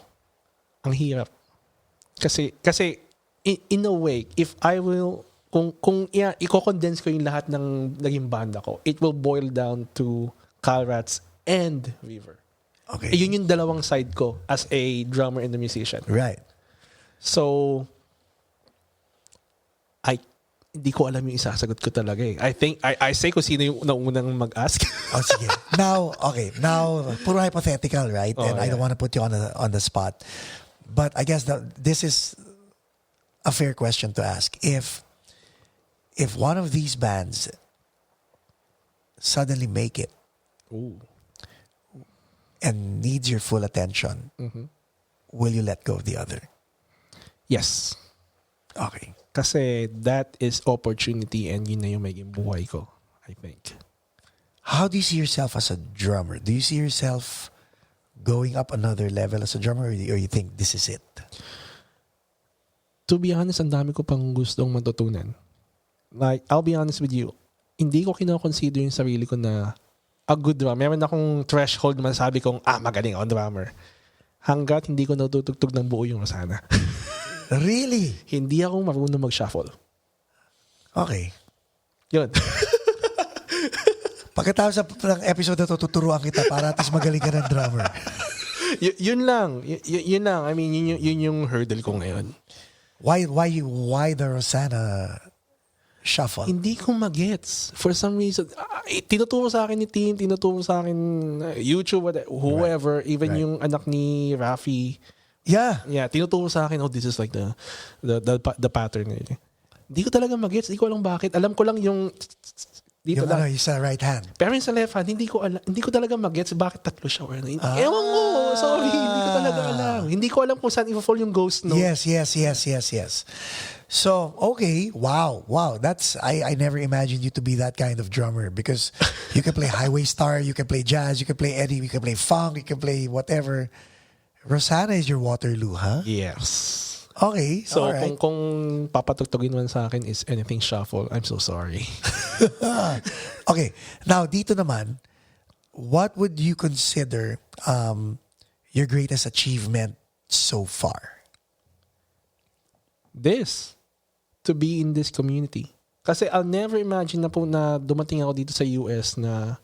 Ang hirap. Kasi in a way, if I will, kung i-condense ko yung lahat ng naging banda ko, it will boil down to Calrats and River. Okay. Yun yung dalawang side ko as a drummer and a musician. Right. So, hindi ko alam yung isasagot ko talaga eh. I think, I say kung sino yung naunang mag-ask. Sige. Now, puro hypothetical, right? And I don't want to put you on the spot. But I guess this is a fair question to ask. If one of these bands suddenly make it and needs your full attention, will you let go of the other? Yes. Okay. Kasi that is opportunity and yun na yung maging buhay ko, I think. How do you see yourself as a drummer? Do you see yourself going up another level as a drummer, or you think this is it? To be honest, ang dami ko pang gustong matutunan. Like, I'll be honest with you, hindi ko kino-consider yung sarili ko na a good drummer. Meron akong threshold na masabi kong, magaling ako drummer. Hanggat hindi ko natutugtog ng buo yung Rosana. Really? Hindi ako marunong mag-shuffle. Okay. Yun. Pagkatapos ng episode na to, tuturuan kita para at least magaling ka ng drummer. Yun lang. Yun lang. I mean, yun yung hurdle ko ngayon. Why the Rosana shuffle? Hindi ko magets. For some reason, tinuturo sa akin ni Tin, tinuturo sa akin YouTube, whoever, even yung anak ni Rafi. Yeah, tinuturo sa akin, this is like the pattern. Hindi ko talaga magets. Hindi ko alam bakit. Alam ko lang yung dito yung lang. Yung sa right hand. Pero yung sa left hand, hindi ko talaga magets bakit tatlo siya. Ewan ko. Sorry, hindi ko talaga alam. Hindi ko alam kung saan i-fall yung ghost note. Yes. So, okay. Wow. That's I never imagined you to be that kind of drummer, because you can play Highway Star, you can play jazz, you can play Eddie, you can play funk, you can play whatever. Rosana is your Waterloo, huh? Yes. Okay, So alright. kung papatugtugin man sa akin is anything shuffle, I'm so sorry. Okay, now dito naman, what would you consider your greatest achievement so far? To be in this community. Kasi I'll never imagine na po na dumating ako dito sa US na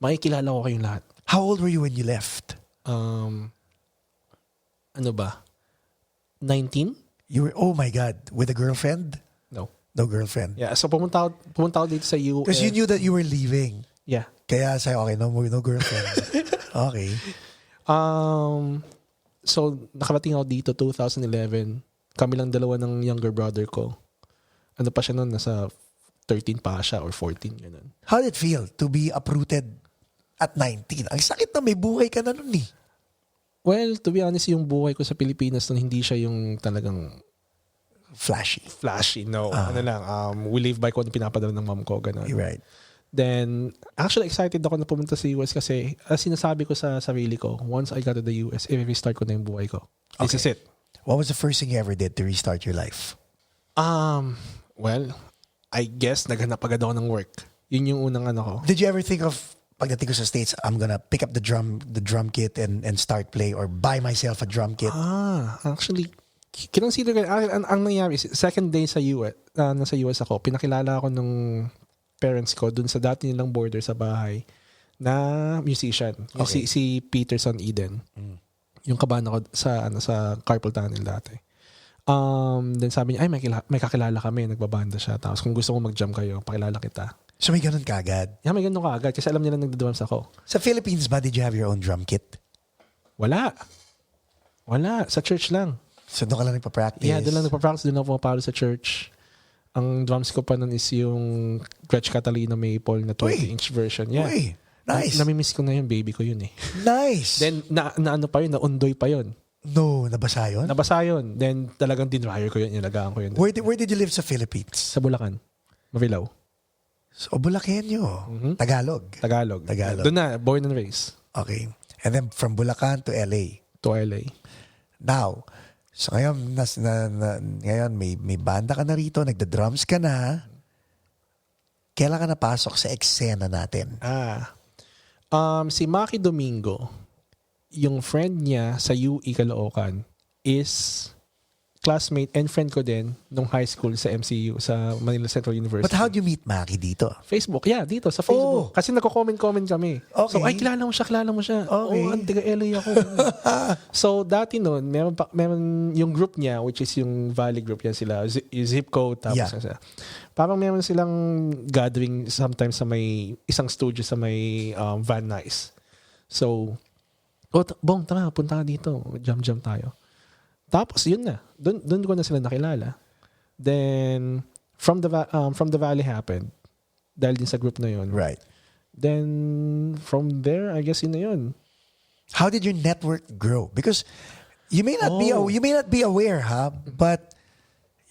makikilala ko kayong lahat. How old were you when you left? Ano ba? 19? You were, oh my God, with a girlfriend? No. No girlfriend. Yeah, so pumunta ako dito sa US. Because you knew that you were leaving. Yeah. Kaya sa'yo, okay, no girlfriend. Okay. So nakarating ako dito 2011. Kami lang dalawa ng younger brother ko. Ano pa siya noon? Nasa 13 pa siya or 14. Ganun. How did it feel to be uprooted at 19? Ang sakit na may buhay ka na nun eh. Well, to be honest, yung buhay ko sa Pilipinas nun, hindi siya yung talagang flashy. No. Ano lang, we live by kung ano pinapadala ng mom ko. Ganun. You're right. Then, actually excited ako na pumunta sa US kasi sinasabi ko sa sarili ko, once I got to the US, i-restart ko na yung buhay ko. This is it. What was the first thing you ever did to restart your life? Well, I guess naghanap agad ako ng work. Yun yung unang ano ko. Did you ever think of pagdating ko sa States, I'm gonna pick up the drum kit and start play or buy myself a drum kit? Actually, kinonsider ko, ang nangyari, second day sa US, nasa US ako, pinakilala ako ng parents ko dun sa dati nilang border sa bahay na musician. Okay. Si Peterson Eden. Yung kabana ko sa carpool tunnel dati. Then sabi niya, ay may kakilala kami, nagbabanda siya. Tapos kung gusto mo mag-jam kayo, pakilala kita. So may ganun ka agad? Yeah, may ganun ka agad kasi alam nila nagdadrums ako. Sa Philippines ba, did you have your own drum kit? Wala. Sa church lang. So doon ka lang nagpa-practice? Yeah, doon lang nagpa-practice. Doon ako pumapalo sa church. Ang drums ko pa nun is yung Gretsch Catalina Maple na 20-inch version. Yeah. Uy, nice. Namimiss ko na yun, baby ko yun eh. Nice. Then, na ano pa yun, naundoy pa yun. No, nabasa yun? Nabasa yun. Then, talagang dinryer ko yun, inalagaan ko yun. Where did you live sa Philippines? Sa Bulacan. Marilao. So, Bulakenyo. Tagalog. Doon na, born and raised. Okay. And then from Bulacan to LA. To LA. Now, so ngayon, ngayon may banda ka na rito, nagda-drums ka na. Kailan ka napasok sa eksena natin? Si Maki Domingo, yung friend niya sa UE Caloocan is classmate and friend ko din nung high school sa MCU, sa Manila Central University. But how'd you meet Maki dito? Facebook. Yeah, dito sa Facebook. Kasi nagko-comment kami. Okay. So, ay, kilala mo siya. Okay. Oh, ang taga-LA ako. So, dati nun, meron yung group niya, which is yung Valley group yan sila, Zip Code, tapos siya. Parang meron silang gathering sometimes sa may isang studio sa may Van Nuys. So, Bong, tara, punta ka dito. Jam tayo. Tapos, yun na. Doon ko na sila nakilala. Then, from the Valley happened. Dahil din sa group na yun. Right. Then, from there, I guess yun na yun. How did your network grow? Because you may not be aware, but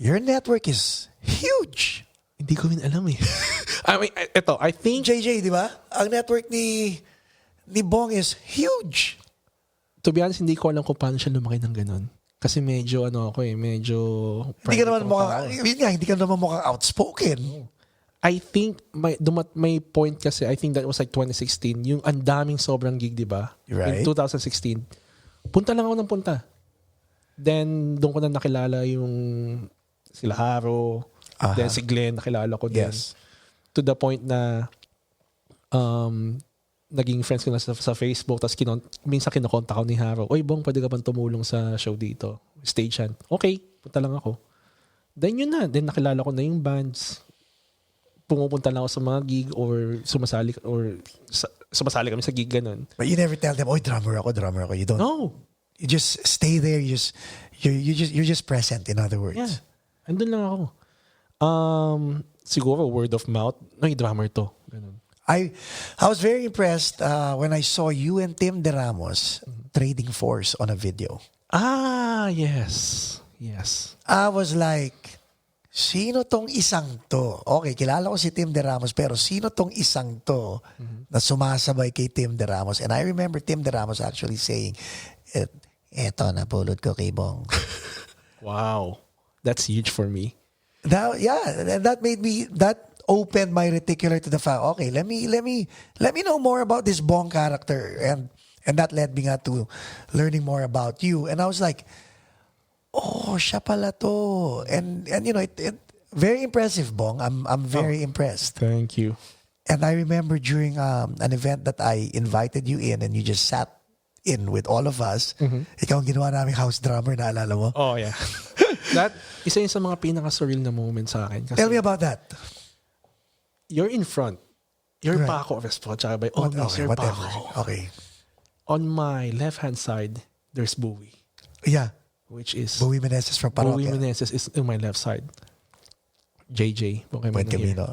your network is huge. Hindi ko rin alam eh. I mean, I think... JJ, di ba? Ang network ni Bong is huge. To be honest, hindi ko alam kung paano siya lumaki ng ganun. Kasi medyo medyo... Hindi ka naman mukhang outspoken. I think may point kasi, I think that was like 2016, yung ang daming sobrang gig, di ba? Right. In 2016. Punta lang ako ng punta. Then, doon ko na nakilala yung sila Haro, then si Glenn, nakilala ko din. Yes. To the point na naging friends ko na sa Facebook, tapos minsan kinokontak ko ni Haro, oy Bong, pwede ka bang tumulong sa show dito? Stagehand. Okay, punta lang ako. Then yun na. Then nakilala ko na yung bands. Pumupunta lang ako sa mga gig or sumasali kami sa gig ganun. But you never tell them, oy, drummer ako. You don't. No. You just stay there. You're just present, in other words. Yeah. Andun lang ako. Siguro word of mouth. No, yung drummer to. Ganun. I was very impressed when I saw you and Tim De Ramos trading force on a video. Yes. I was like, sino tong isang to? Okay, kilala ko si Tim De Ramos, pero sino tong isang to na sumasabay kay Tim De Ramos? And I remember Tim De Ramos actually saying, eto, napulot ko kay Bong. Wow. That's huge for me. Now, yeah, and that opened my reticular to the fact. Okay, let me know more about this Bong character, and that led me nga to learning more about you. And I was like, oh, siya pala to. And it very impressive, Bong. I'm very impressed. Thank you. And I remember during an event that I invited you in, and you just sat in with all of us. Ikaw ang ginawa naming house drummer, naalala mo? Oh, yeah. That, isa yun sa mga pinaka-surreal na moment sa akin. Kasi Tell me about that. you're in front. You're Right. Paco Arespacochaga by all means. Okay, You're whatever. Paco. Okay. On my left-hand side, there's Bowie, Yeah. which is Bowie Meneses from Bowie Parokya. Meneses is on my left side. JJ, Buen here. Camino.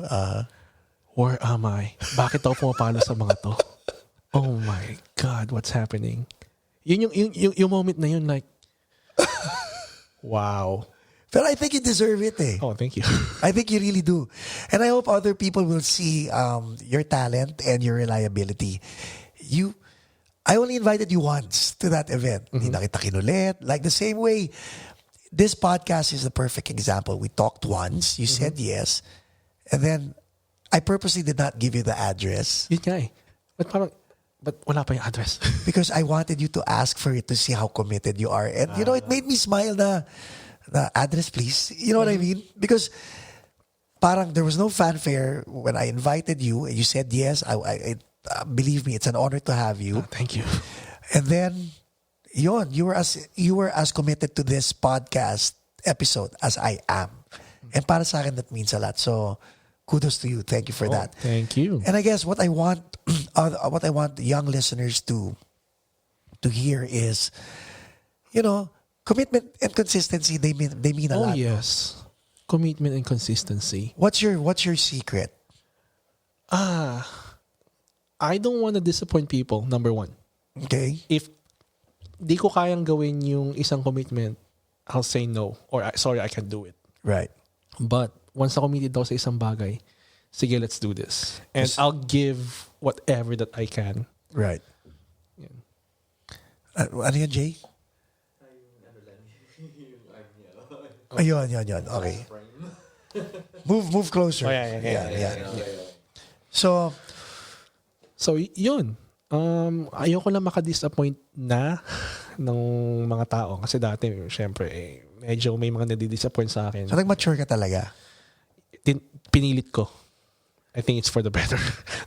Where am I? Bakit ako pumapalo sa mga to? Oh my God, what's happening? Yun yung moment na yun, like, wow. But I think you deserve it eh. Oh, thank you. I think you really do. And I hope other people will see your talent and your reliability. I only invited you once to that event. Hindi na kita kinulit. Like the same way, this podcast is the perfect example. We talked once, you said yes, and then I purposely did not give you the address Yun nga eh. But wala pa yung address. because I wanted you to ask for it to see how committed you are. And it made me smile na address please. You know what I mean? Because parang there was no fanfare when I invited you and you said yes. I believe me, it's an honor to have you. Thank you. And then you were as committed to this podcast episode as I am. And para sa akin that means a lot. So kudos to you. Thank you for that. Thank you. And I guess what I want young listeners to hear is, commitment and consistency. They mean a Oh lot. yes. Commitment and consistency. What's your secret? I don't want to disappoint people, number one. Okay. If di ko kayang gawin yung isang commitment, I'll say no. Or sorry, I can't do it. Right. But once na committed daw sa isang bagay, sige, let's do this. And Yes. I'll give whatever that I can. Right. Yan. Ano yan, Jay? Ayun. Okay. Move closer. Oh, yeah. So, yun. Ayoko lang makadisappoint na ng mga tao. Kasi dati, syempre, medyo may mga nadidisappoint sa akin. so nag-mature ka talaga. Pinilit ko. I think it's for the better.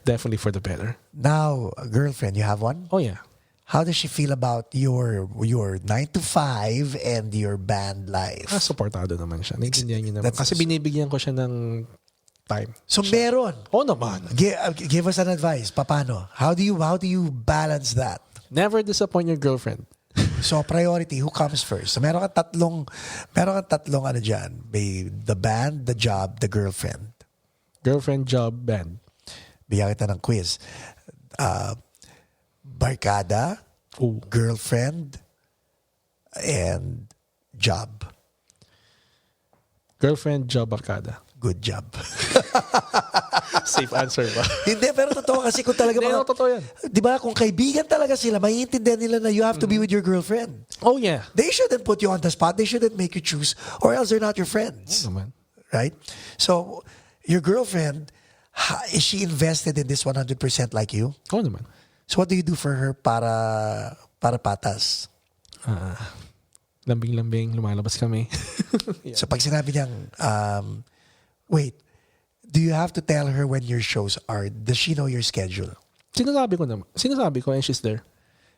Definitely for the better. Now, a girlfriend, you have one? Oh, yeah. How does she feel about your 9 to 5 and your band life? Supportado naman siya. Naintindihan niyo naman. That's- Kasi binibigyan ko siya ng time. So meron. Oo naman. Give us an advice. Paano? How do you balance that? Never disappoint your girlfriend. So priority, who comes first? So meron kang tatlong ano dyan. May the band, the job, the girlfriend. Girlfriend, job, band. Bigyan kita ng quiz. Barkada, Ooh. girlfriend, and job. Girlfriend, job, barkada. Good job. Safe answer ba? Hindi, pero totoo kasi kung talaga Hindi, no, totoo yan. di ba, kung kaibigan talaga sila, maiintindihan nila na you have to be with your girlfriend. Oh, yeah. They shouldn't put you on the spot. They shouldn't make you choose, or else they're not your friends. Naman. Right? So, your girlfriend, is she invested in this 100% like you? Oo naman. So, what do you do for her para patas? Lambing-lambing, lumalabas kami. So, pag sinabi niyang, wait, do you have to tell her when your shows are? Does she know your schedule? Sinasabi ko naman. Sinasabi ko and she's there.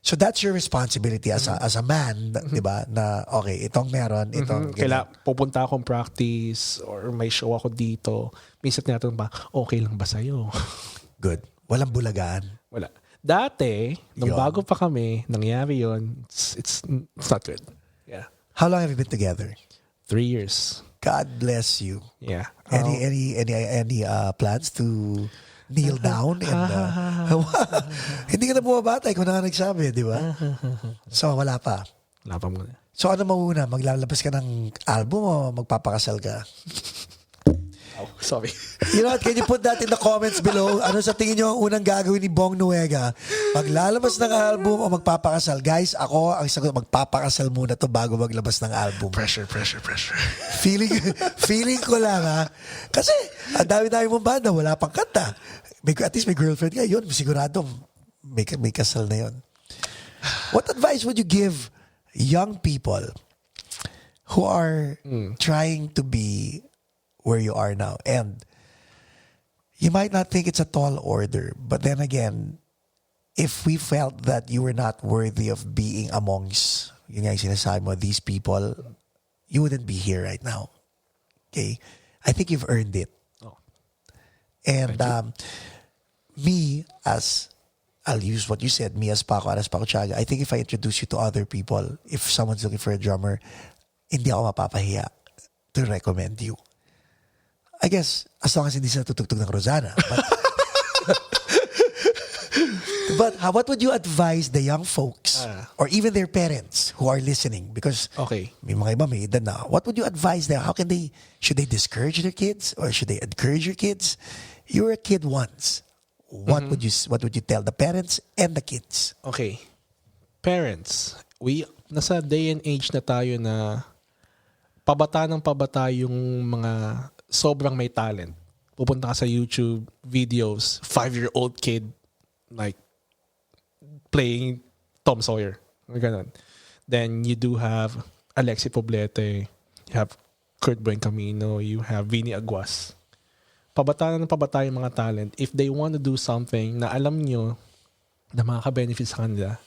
So that's your responsibility as a man, 'di ba? Na okay, itong meron, itong Pupunta akong practice or may show ako dito. Minsan tinatanong ba, okay lang ba sa'yo? good. Walang bulagaan. Wala. Dati, nung Yun. bago pa kami, nangyari yun, it's not good. Yeah. How long have you been together? 3 years. God bless you. Yeah. Any plans to kneel down and hindi ka na bumabatay kung na nagsabi, di ba? So wala pa. Wala pa muna. So ano mauna? Maglalabas ka ng album o magpapakasal ka? Oh, sorry. You know what? Can you put that in the comments below? Ano sa tingin nyo ang unang gagawin ni Bong Nuega? Maglalabas ng album o magpapakasal? Guys, ako ang sagot, magpapakasal muna to bago maglabas ng album. Pressure. Feeling ko lang ha. Kasi ang dami-dami mong banda, wala pang kanta. At least may girlfriend ka, yun, sigurado may kasal na yun. What advice would you give young people who are trying to be where you are now? And you might not think it's a tall order, but then again, if we felt that you were not worthy of being amongst, yun nga yung sinasabi mo, these people, you wouldn't be here right now. Okay? I think you've earned it. Oh. And me as, I'll use what you said, me as Paco Arespacochaga, I think if I introduce you to other people, if someone's looking for a drummer, hindi ako mapapahiya to recommend you. I guess, as long as hindi sila tutugtog ng Rosanna. But what would you advise the young folks or even their parents who are listening? Because may mga iba may edad na. What would you advise them? Should they discourage their kids or should they encourage your kids? You were a kid once. What would you tell the parents and the kids? Okay. Parents, nasa day and age na tayo na pabata yung mga sobrang may talent. Pupunta ka sa YouTube videos, 5-year-old kid like playing Tom Sawyer. Ganun. Then you do have Alexi Poblete, you have Kurt Buencamino, you have Vinny Aguas. Pabata yung mga talent. If they want to do something na alam nyo na makaka-benefit sa kanila,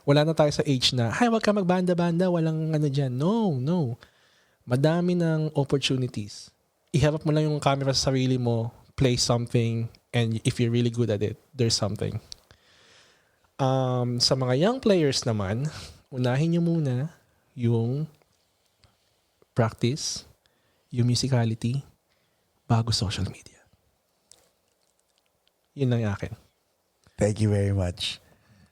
wala na tayo sa age na, wag ka magbanda-banda, walang ano dyan. No. Madami ng opportunities. Iharap mo lang yung camera sa sarili mo, play something, and if you're really good at it, there's something. Sa mga young players naman, unahin nyo muna yung practice, yung musicality, bago social media. Yun lang yung akin. Thank you very much.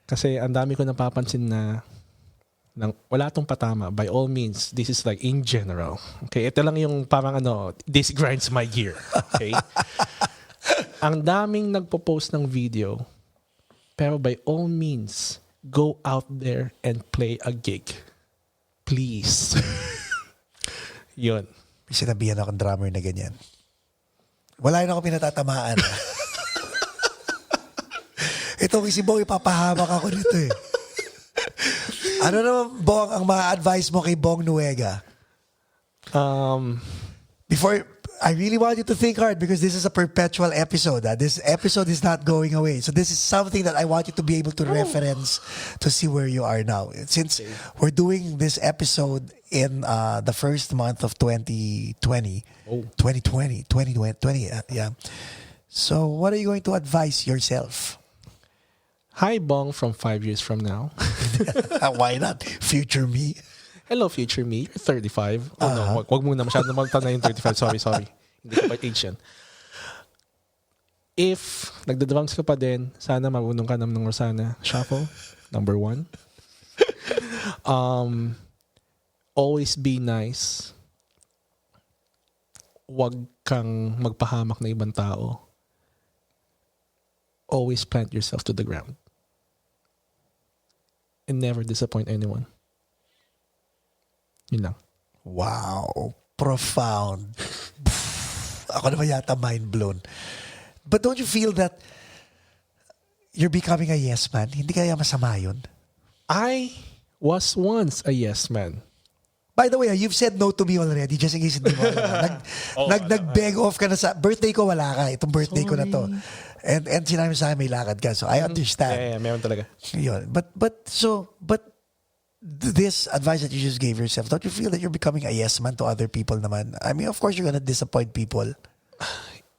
Kasi ang dami ko napapansin na wala tong patama. By all means, this is like in general. Okay, ito lang yung parang this grinds my gear. Okay? Ang daming nagpo-post ng video, pero by all means, go out there and play a gig. Please. Yun. May sinabihan akong drummer na ganyan. Wala yun ako pinatatamaan. Itong si Bong, ipapahamak ako nito eh. Ano naman, Bong, ang mga advice mo kay Bong Nuega? Before, I really want you to think hard because this is a perpetual episode. This episode is not going away. So this is something that I want you to be able to reference to see where you are now. Since we're doing this episode in the first month of 2020. 2020, yeah. So what are you going to advise yourself? Hi, Bong, from 5 years from now. Why not? Future me. Hello, future me. You're 35. Oh, no. Wag muna. Masyado magtana yung 35. Sorry. Hindi ko pa age yan. If nagda-drums ka pa din, sana marunong ka ng Rosanna Shuffle. Number 1. Always be nice. Wag kang magpahamak na ibang tao. Always plant yourself to the ground. And never disappoint anyone. Yun lang. Wow. Profound. Ako naman yata mind blown. But don't you feel that you're becoming a yes man? Hindi kaya masama yun? I was once a yes man. By the way, you've said no to me already just in case hindi mo alam. Nag-beg off ka na sa birthday ko, wala ka. Itong birthday ko na to. And sinabi sa akin may lakad ka. So I understand. Yeah, meron talaga. Yun. But this advice that you just gave yourself, don't you feel that you're becoming a yes man to other people naman? I mean, of course you're gonna disappoint people.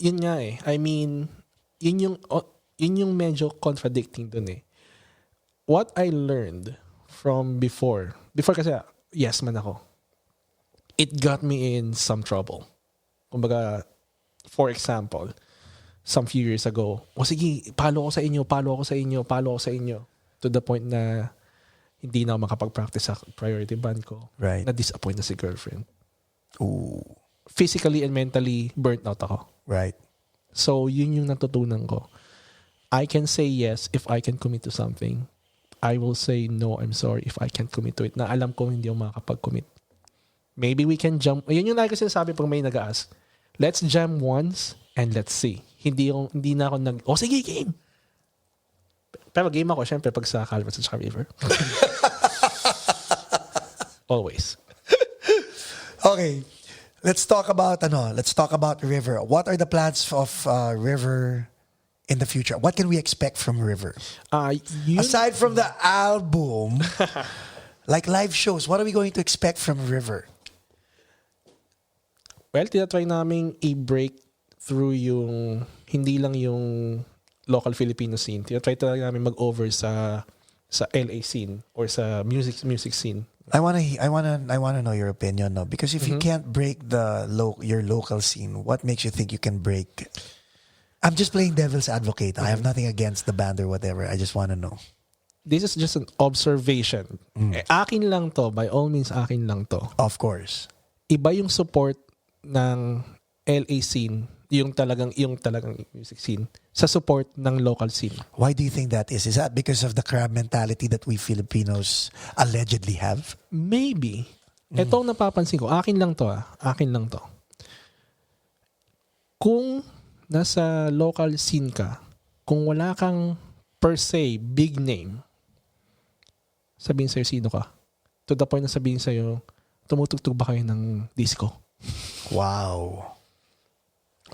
Yun nga eh. I mean, yun yung medyo contradicting dun eh. What I learned from before kasi yes man ako, it got me in some trouble. Kumbaga, for example, some few years ago, sige, palo ako sa inyo, to the point na hindi na ako makapag-practice sa priority band ko. Right. Na-disappoint na si girlfriend. Ooh. Physically and mentally burnt out ako. Right. So, yun yung natutunan ko. I can say yes if I can commit to something. I will say no, I'm sorry if I can't commit to it. Na alam ko hindi ako makakapag-commit. Maybe we can jump. Yun yung lagi ko sinasabi pag may nag-ask. Let's jam once and let's see. Hindi na ako sige, game. Pero game ako, syempre, pag sa Calvert at River. Always. Okay. Let's talk about River. What are the plans of River in the future? What can we expect from River? Aside from the album, like live shows, what are we going to expect from River? Well, tinatry namin i-break through yung hindi lang yung local Filipino scene. Tinatry talaga namin mag-over sa LA scene or sa music scene. I wanna know your opinion, no? Because if you can't break your local scene, what makes you think you can break? I'm just playing devil's advocate. I have nothing against the band or whatever. I just want to know. This is just an observation. Akin lang to. By all means, akin lang to. Of course. Iba yung support ng LA scene, yung talagang music scene, sa support ng local scene. Why do you think that is? Is that because of the crab mentality that we Filipinos allegedly have? Maybe. Ito ang napapansin ko. Akin lang to. Kung nasa local scene ka, kung wala kang per se big name, sabihin sa'yo sino ka. To the point na sabihin sa'yo, tumutugtog ba kayo ng disco? Wow.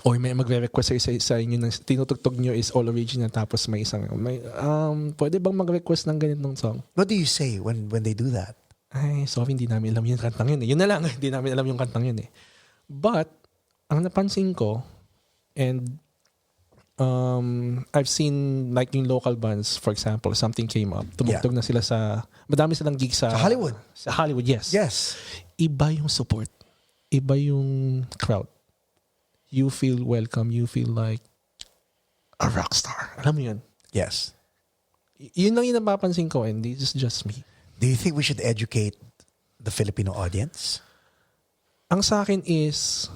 Or may magre-request sa inyo ng tinutugtog nyo is all original tapos may pwede bang mag-request ng ganitong song? What do you say when they do that? Ay, sorry, hindi namin alam yung kantang yun. Yun na lang, hindi namin alam yung kantang yun . But, ang napansin ko, and I've seen like yung local bands, for example, something came up. Tumugtog na sila madami silang gigs sa Hollywood. Sa Hollywood, yes. Yes. Iba yung support. Iba yung crowd. You feel welcome. You feel like a rock star. Alam mo yun? Yes. Yun lang yung napapansin ko, and this is just me. Do you think we should educate the Filipino audience? Ang sa akin is,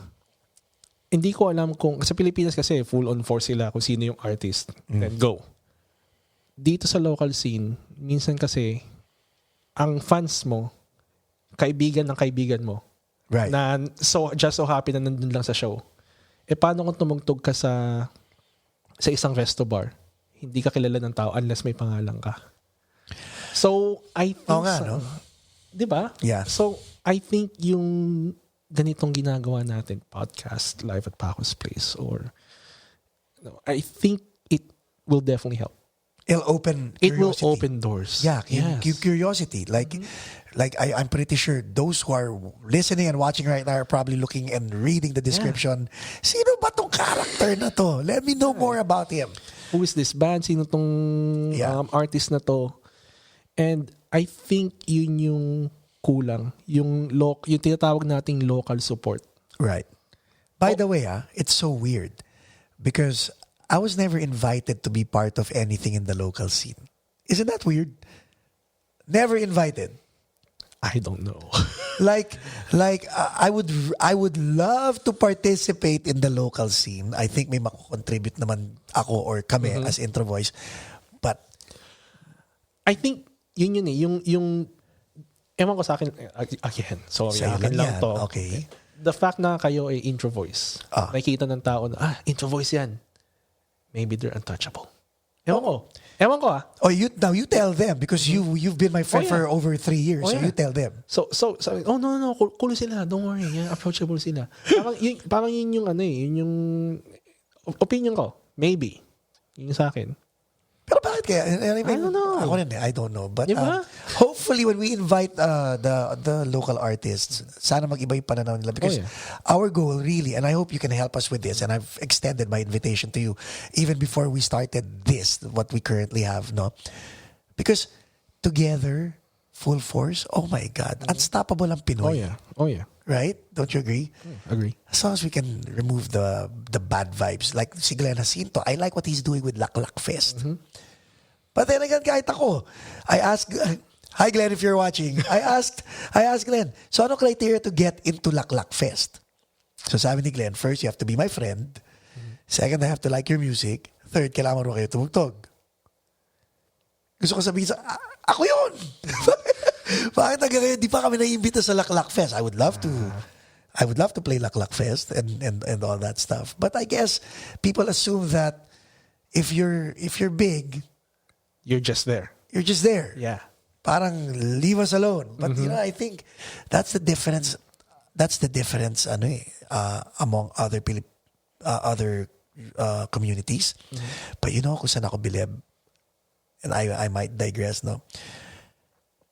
hindi ko alam kung, sa Pilipinas kasi full on force sila kung sino yung artist. Then go. Dito sa local scene, minsan kasi, ang fans mo, kaibigan ng kaibigan mo. Right. Na just so happy na nandun lang sa show. Paano kung tumugtog ka sa isang resto bar? Hindi ka kilala ng tao unless may pangalan ka. So, I think... no? Diba? Yeah. So, I think yung ganitong ginagawa natin, podcast, live at Paco's Place, or... I think it will definitely help. It'll open curiosity. It will open doors. Yeah, yes. Curiosity. Like I'm pretty sure those who are listening and watching right now are probably looking and reading the description. Yeah. Sino ba tong character na to? Let me know more about him. Who is this band? Sino tong artist na to? And I think yun yung kulang. Yung tinatawag nating local support. Right. By the way, it's so weird because I was never invited to be part of anything in the local scene. Isn't that weird? Never invited. I don't know. I would love to participate in the local scene. I think may mako-contribute naman ako or kami as Intro Voice. But I think yun yung ewan ko sa akin again. Sorry, akin lang to. Okay. The fact na kayo ay Intro Voice. Nakikita ng tao na Intro Voice yan. Maybe they're untouchable. Ewan ko. Oh, you tell them because you've been my friend for over 3 years. So you tell them. So no, cool sila. Don't worry. Yeah, approachable sila. Parang yun yung yun yung opinion ko. Maybe. Yun yung sa akin. Pero bakit kaya? I don't know. I don't know. But hopefully when we invite the local artists, sana mag-iba yung pananaw nila because our goal really, and I hope you can help us with this, and I've extended my invitation to you even before we started this, what we currently have, no? Because together, full force, oh my God, unstoppable ang Pinoy. Oh yeah. Right? Don't you agree? Agree. As long as we can remove the bad vibes. Like si Glenn Jacinto, I like what he's doing with Laklak Fest. But then again, kahit ako, I asked, hi Glenn if you're watching, I asked Glenn, so ano criteria to get into Laklak Fest? So sabi ni Glenn, first you have to be my friend, Second, I have to like your music. Third, kailangan mo kayo tumugtog. Gusto ko sabihin ako yun! Bakit hanggang ngayon, di pa kami naiimbita sa Laklak Fest? I would love to play Laklak Fest and all that stuff. But I guess people assume that if you're big, You're just there. you're just there. Yeah. Parang leave us alone. But I think that's the difference. That's the difference among other communities. But kung saan ako bilib, and I might digress, no?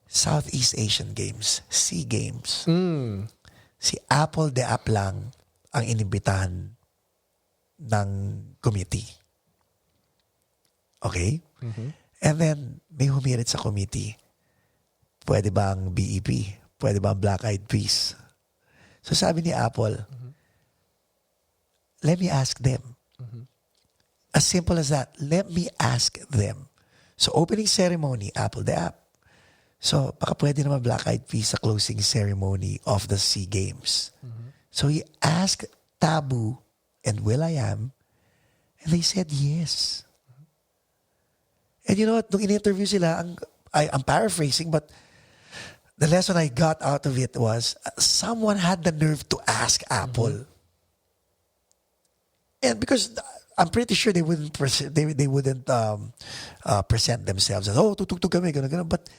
Southeast Asian Games, SEA Games. Si Apple de App lang ang inimbitahan ng committee. Okay? And then, may humirit sa committee. Pwede ba ang BEP? Pwede ba ang Black Eyed Peas? So sabi ni Apple, let me ask them. As simple as that. Let me ask them. So opening ceremony, Apple the App. So baka pwede naman Black Eyed Peas sa closing ceremony of the SEA Games. So he asked Tabu and Will.i.am, and they said yes. And you know what? Nung in-interview sila, I'm paraphrasing, but the lesson I got out of it was someone had the nerve to ask Apple. And because I'm pretty sure they wouldn't present themselves as, tutugtog kami, gano'n. But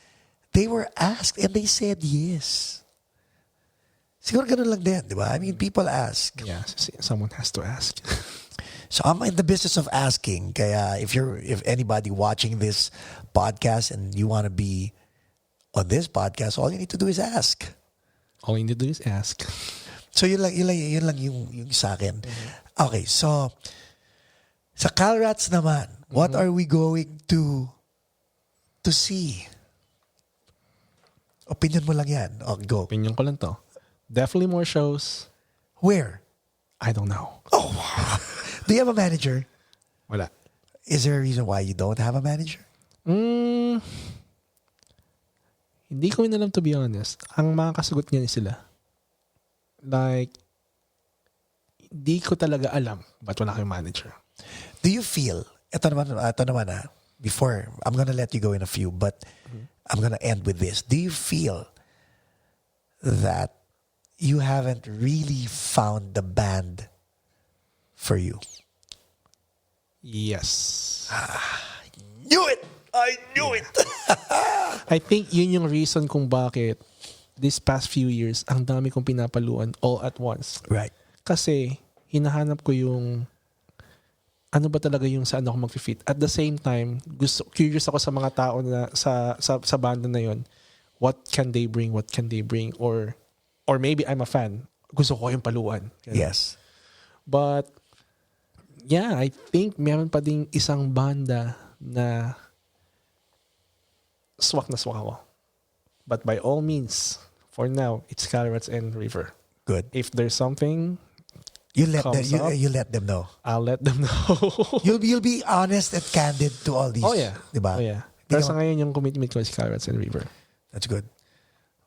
they were asked and they said yes. Siguro gano'n lang din, di ba? I mean, people ask. Yeah, someone has to ask. So I'm in the business of asking. Kaya if anybody watching this podcast and you want to be on this podcast, all you need to do is ask. All you need to do is ask. So yun lang yung sa akin. Okay, so sa Calrats naman, what are we going to see? Opinion mo lang yan. Okay, go. Opinion ko lang to. Definitely more shows. Where? I don't know. Oh, do you have a manager? Wala. Is there a reason why you don't have a manager? Hindi ko rin alam, to be honest. Ang mga kasagot niya sila. Like, di ko talaga alam ba't wala kayong manager. Do you feel, ito naman before, I'm gonna let you go in a few, but I'm gonna end with this. Do you feel that you haven't really found the band for you? Yes. Knew it! I knew it! I think yun yung reason kung bakit this past few years, ang dami kong pinapaluan all at once. Right. Kasi, hinahanap ko yung ano ba talaga yung saan ako mag-fit. At the same time, curious ako sa mga tao na sa banda na yun. What can they bring? What can they bring? Or maybe I'm a fan. Gusto ko yung paluan. Yes. But, yeah, I think meron pa ding isang banda na swak ako. But by all means, for now, it's Calrats and River. Good. If there's something You let them know. I'll let them know. You'll be honest and candid to all these. Oh yeah. Diba? Oh yeah. Pero sa ngayon yung commitment ko is Calrats and River. That's good.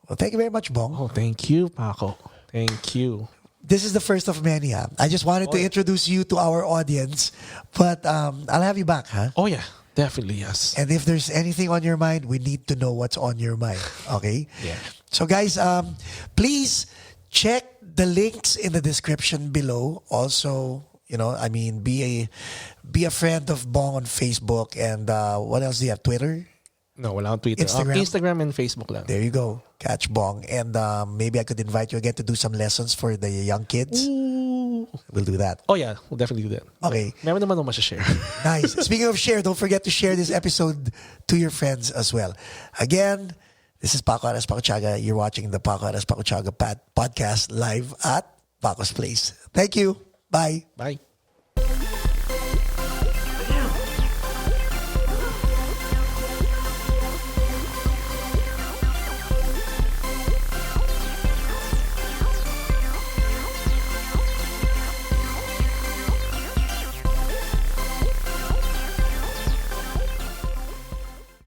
Well, thank you very much, Bong. Oh, thank you, Paco. Thank you. This is the first of many. I just wanted to introduce you to our audience, but I'll have you back, huh? Oh yeah. Definitely, yes. And if there's anything on your mind, we need to know what's on your mind. Okay? Yeah. So guys, please check the links in the description below. Also, be a friend of Bong on Facebook. And what else do you have? Twitter? No, wala akong Twitter. Instagram and Facebook lang. There you go. Catch Bong. And maybe I could invite you again to do some lessons for the young kids. Ooh. We'll do that. Oh yeah, we'll definitely do that. Okay. Meron naman ako share. Nice. Speaking of share, don't forget to share this episode to your friends as well. Again, this is Paco Arespacochaga. You're watching the Paco Arespacochaga podcast live at Paco's Place. Thank you. Bye. Bye.